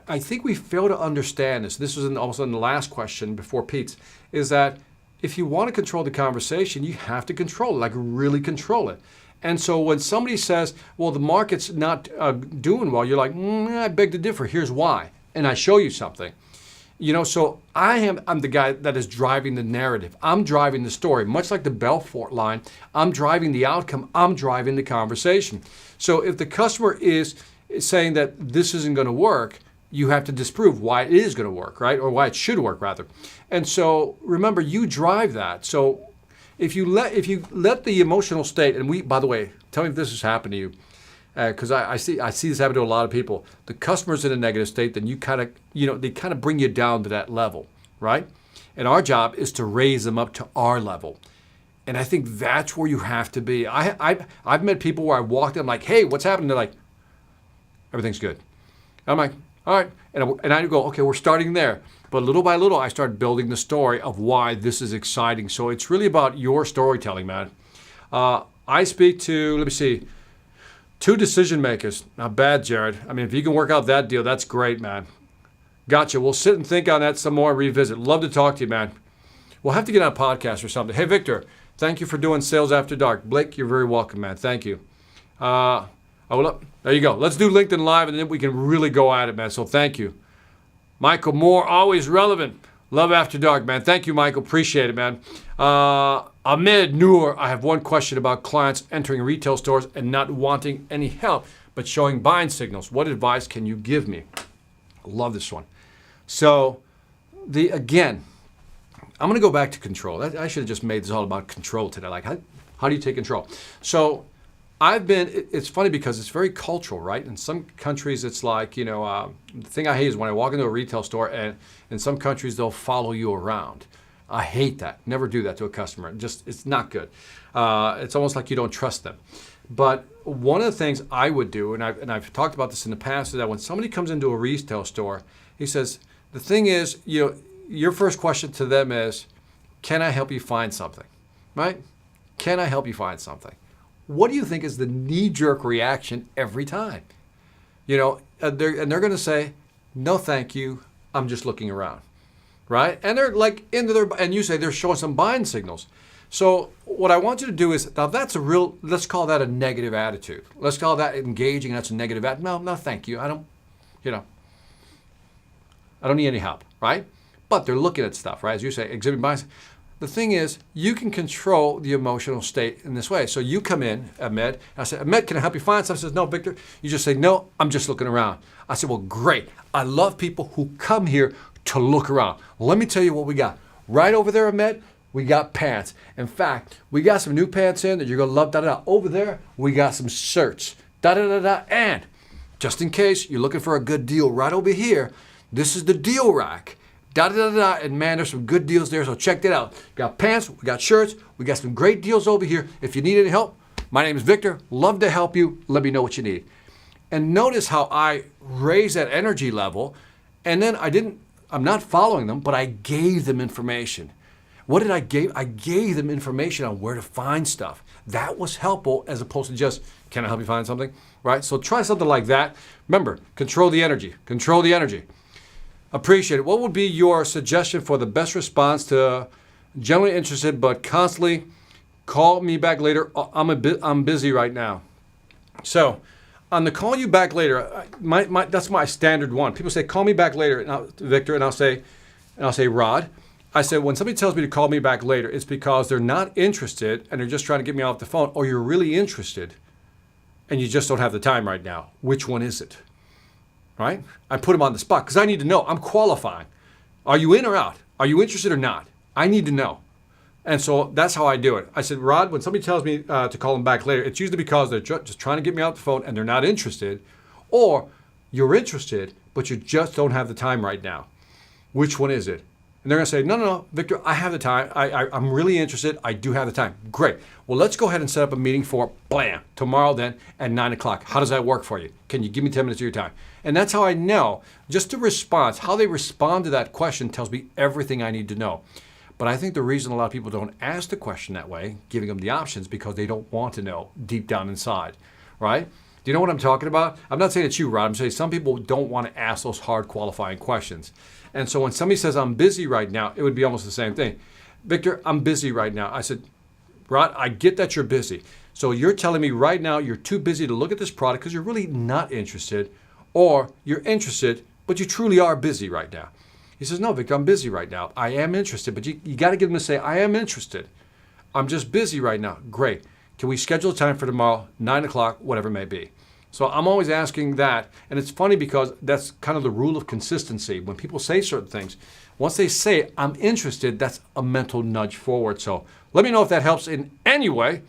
Speaker 1: I think we fail to understand this. This was also in the last question before Pete's, is that if you want to control the conversation, you have to control it, like really control it. And so when somebody says, well, the market's not doing well, you're like, I beg to differ. Here's why. And I show you something. So I'm the guy that is driving the narrative. I'm driving the story. Much like the Belfort line, I'm driving the outcome. I'm driving the conversation. So if the customer is saying that this isn't going to work, you have to disprove why it is going to work, right? Or why it should work, rather. And so remember, you drive that. So if you let the emotional state, and by the way, tell me if this has happened to you, because I see this happen to a lot of people. The customer's in a negative state, then they kind of bring you down to that level, right? And our job is to raise them up to our level. And I think that's where you have to be. I've met people where I walked in, I'm like, hey, what's happening? They're like, everything's good. I'm like, all right. And I go, okay, we're starting there. But little by little, I start building the story of why this is exciting. So it's really about your storytelling, man. I speak to, let me see, 2 decision makers. Not bad, Jared. I mean, if you can work out that deal, that's great, man. Gotcha. We'll sit and think on that some more and revisit. Love to talk to you, man. We'll have to get on a podcast or something. Hey, Victor, thank you for doing Sales After Dark. Blake, you're very welcome, man. Thank you. There you go. Let's do LinkedIn Live, and then we can really go at it, man. So thank you. Michael Moore, always relevant. Love After Dark, man. Thank you, Michael. Appreciate it, man. Ahmed Noor, I have one question about clients entering retail stores and not wanting any help, but showing buying signals. What advice can you give me? I love this one. So, again, I'm going to go back to control. I should have just made this all about control today. Like, how do you take control? So, it's funny because it's very cultural, right? In some countries, it's like, the thing I hate is when I walk into a retail store and in some countries, they'll follow you around. I hate that. Never do that to a customer. It's not good. It's almost like you don't trust them. But one of the things I would do, and I've talked about this in the past, is that when somebody comes into a retail store, he says, the thing is, your first question to them is, can I help you find something, right? Can I help you find something? What do you think is the knee-jerk reaction every time? And they're going to say, no, thank you. I'm just looking around, right? And they're like and you say they're showing some buying signals. So what I want you to do is, now that's let's call that a negative attitude. Let's call that engaging. That's a negative attitude. No, thank you. I don't need any help, right? But they're looking at stuff, right? As you say, exhibiting buying. The thing is, you can control the emotional state in this way. So you come in, Ahmed, and I say, Ahmed, can I help you find something? He says, no, Victor. You just say, no, I'm just looking around. I said, well, great. I love people who come here to look around. Well, let me tell you what we got. Right over there, Ahmed, we got pants. In fact, we got some new pants in that you're going to love, da-da-da. Over there, we got some shirts, da-da-da-da. And just in case you're looking for a good deal right over here, this is the deal rack. Da-da-da-da, and man, there's some good deals there, so check that out. We got pants, we got shirts, we got some great deals over here. If you need any help, my name is Victor. Love to help you. Let me know what you need. And notice how I raised that energy level, and then I'm not following them, but I gave them information. What did I give? I gave them information on where to find stuff. That was helpful as opposed to just, can I help you find something? Right? So try something like that. Remember, control the energy. Control the energy. Appreciate it. What would be your suggestion for the best response to generally interested but constantly call me back later? I'm busy right now. So on the call you back later, that's my standard one. People say, call me back later, Victor, and I'll say, Rod. I said, when somebody tells me to call me back later, it's because they're not interested and they're just trying to get me off the phone, or you're really interested and you just don't have the time right now. Which one is it? Right? I put them on the spot because I need to know. I'm qualifying. Are you in or out? Are you interested or not? I need to know. And so that's how I do it. I said, Rod, when somebody tells me to call them back later, it's usually because they're just trying to get me off the phone and they're not interested, or you're interested, but you just don't have the time right now. Which one is it? And they're going to say, no, Victor, I have the time. I'm really interested. I do have the time. Great. Well, let's go ahead and set up a meeting for, tomorrow then at 9 o'clock. How does that work for you? Can you give me 10 minutes of your time? And that's how I know. Just the response, how they respond to that question tells me everything I need to know. But I think the reason a lot of people don't ask the question that way, giving them the options, because they don't want to know deep down inside, right? Do you know what I'm talking about? I'm not saying it's you, Rod. I'm saying some people don't want to ask those hard qualifying questions. And so when somebody says, I'm busy right now, it would be almost the same thing. Victor, I'm busy right now. I said, Rod, I get that you're busy. So you're telling me right now you're too busy to look at this product because you're really not interested, or you're interested, but you truly are busy right now. He says, no, Victor, I'm busy right now. I am interested, but you got to get them to say, I am interested. I'm just busy right now. Great. Can we schedule a time for tomorrow, 9 o'clock, whatever it may be? So I'm always asking that. And it's funny because that's kind of the rule of consistency. When people say certain things, once they say, I'm interested, that's a mental nudge forward. So let me know if that helps in any way.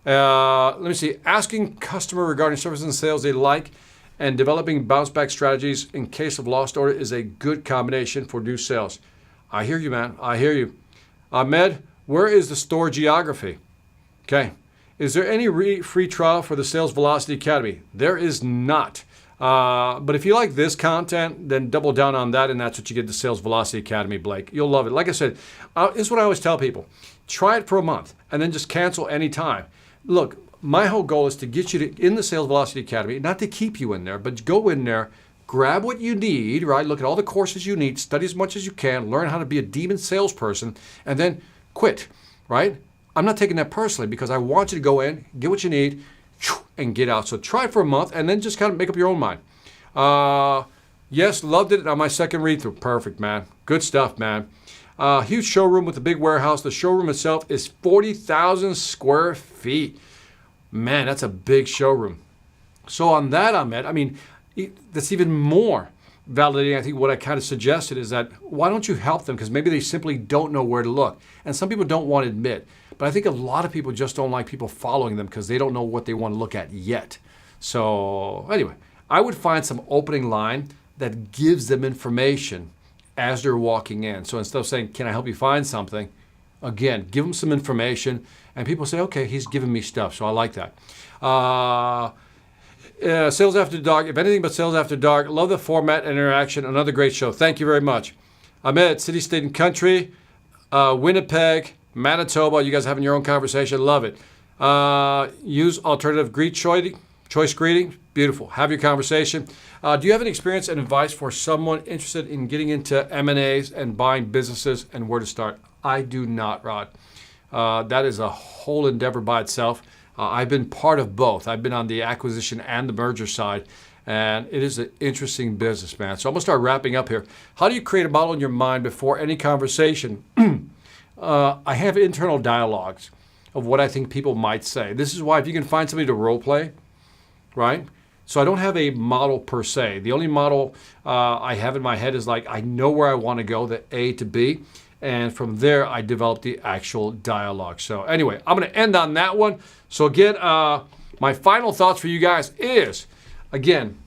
Speaker 1: Let me see. Asking customer regarding services and sales they like and developing bounce back strategies in case of lost order is a good combination for new sales. I hear you, man. I hear you. Ahmed, where is the store geography? Okay. Is there any free trial for the Sales Velocity Academy? There is not. But if you like this content, then double down on that, and that's what you get, the Sales Velocity Academy, Blake. You'll love it. Like I said, this is what I always tell people. Try it for a month, and then just cancel any time. look, my whole goal is to get you in the Sales Velocity Academy, not to keep you in there, but go in there, grab what you need, right? Look at all the courses you need, study as much as you can, learn how to be a demon salesperson, and then quit, right? I'm not taking that personally because I want you to go in, get what you need, and get out. So try it for a month and then just kind of make up your own mind. Yes, loved it on my second read through. Perfect, man. Good stuff, man. Huge showroom with a big warehouse. The showroom itself is 40,000 square feet. Man, that's a big showroom. So on that, Ahmed, I mean, that's even more validating. I think what I kind of suggested is that why don't you help them? Because maybe they simply don't know where to look. And some people don't want to admit. But I think a lot of people just don't like people following them because they don't know what they want to look at yet. So anyway, I would find some opening line that gives them information as they're walking in. So instead of saying, can I help you find something? Again, give them some information. And people say, okay, he's giving me stuff. So I like that. Sales After Dark, if anything but Sales After Dark. Love the format and interaction. Another great show. Thank you very much. Ahmed, City, State, and Country. Winnipeg, Manitoba. You guys having your own conversation. Love it. Use alternative choice greeting. Beautiful. Have your conversation. Do you have any experience and advice for someone interested in getting into M&As and buying businesses and where to start? I do not, Rod. That is a whole endeavor by itself. I've been part of both. I've been on the acquisition and the merger side, and it is an interesting business, man. So I'm going to start wrapping up here. How do you create a model in your mind before any conversation? I have internal dialogues of what I think people might say. This is why if you can find somebody to role play, right? So I don't have a model per se. The only model I have in my head is like I know where I want to go, the A to B. And from there, I develop the actual dialogue. So anyway, I'm going to end on that one. So again, my final thoughts for you guys is, again,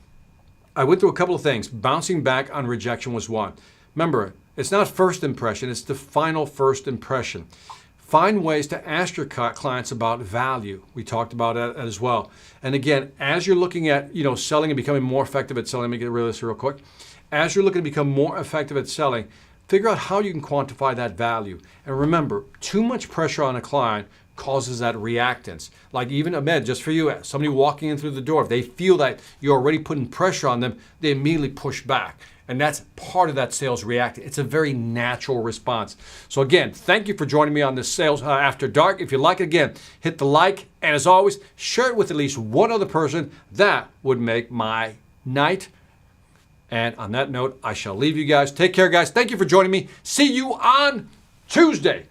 Speaker 1: I went through a couple of things. Bouncing back on rejection was one. Remember, it's not first impression. It's the final first impression. Find ways to ask your clients about value. We talked about that as well. And again, as you're looking at selling and becoming more effective at selling, let me get rid of this real quick. As you're looking to become more effective at selling, figure out how you can quantify that value. And remember, too much pressure on a client causes that reactance. Like even Ahmed, just for you, somebody walking in through the door, if they feel that you're already putting pressure on them, they immediately push back. And that's part of that sales reacting. It's a very natural response. So again, thank you for joining me on this Sales After Dark. If you like it, again, hit the like. And as always, share it with at least one other person. That would make my night. And on that note, I shall leave you guys. Take care, guys. Thank you for joining me. See you on Tuesday.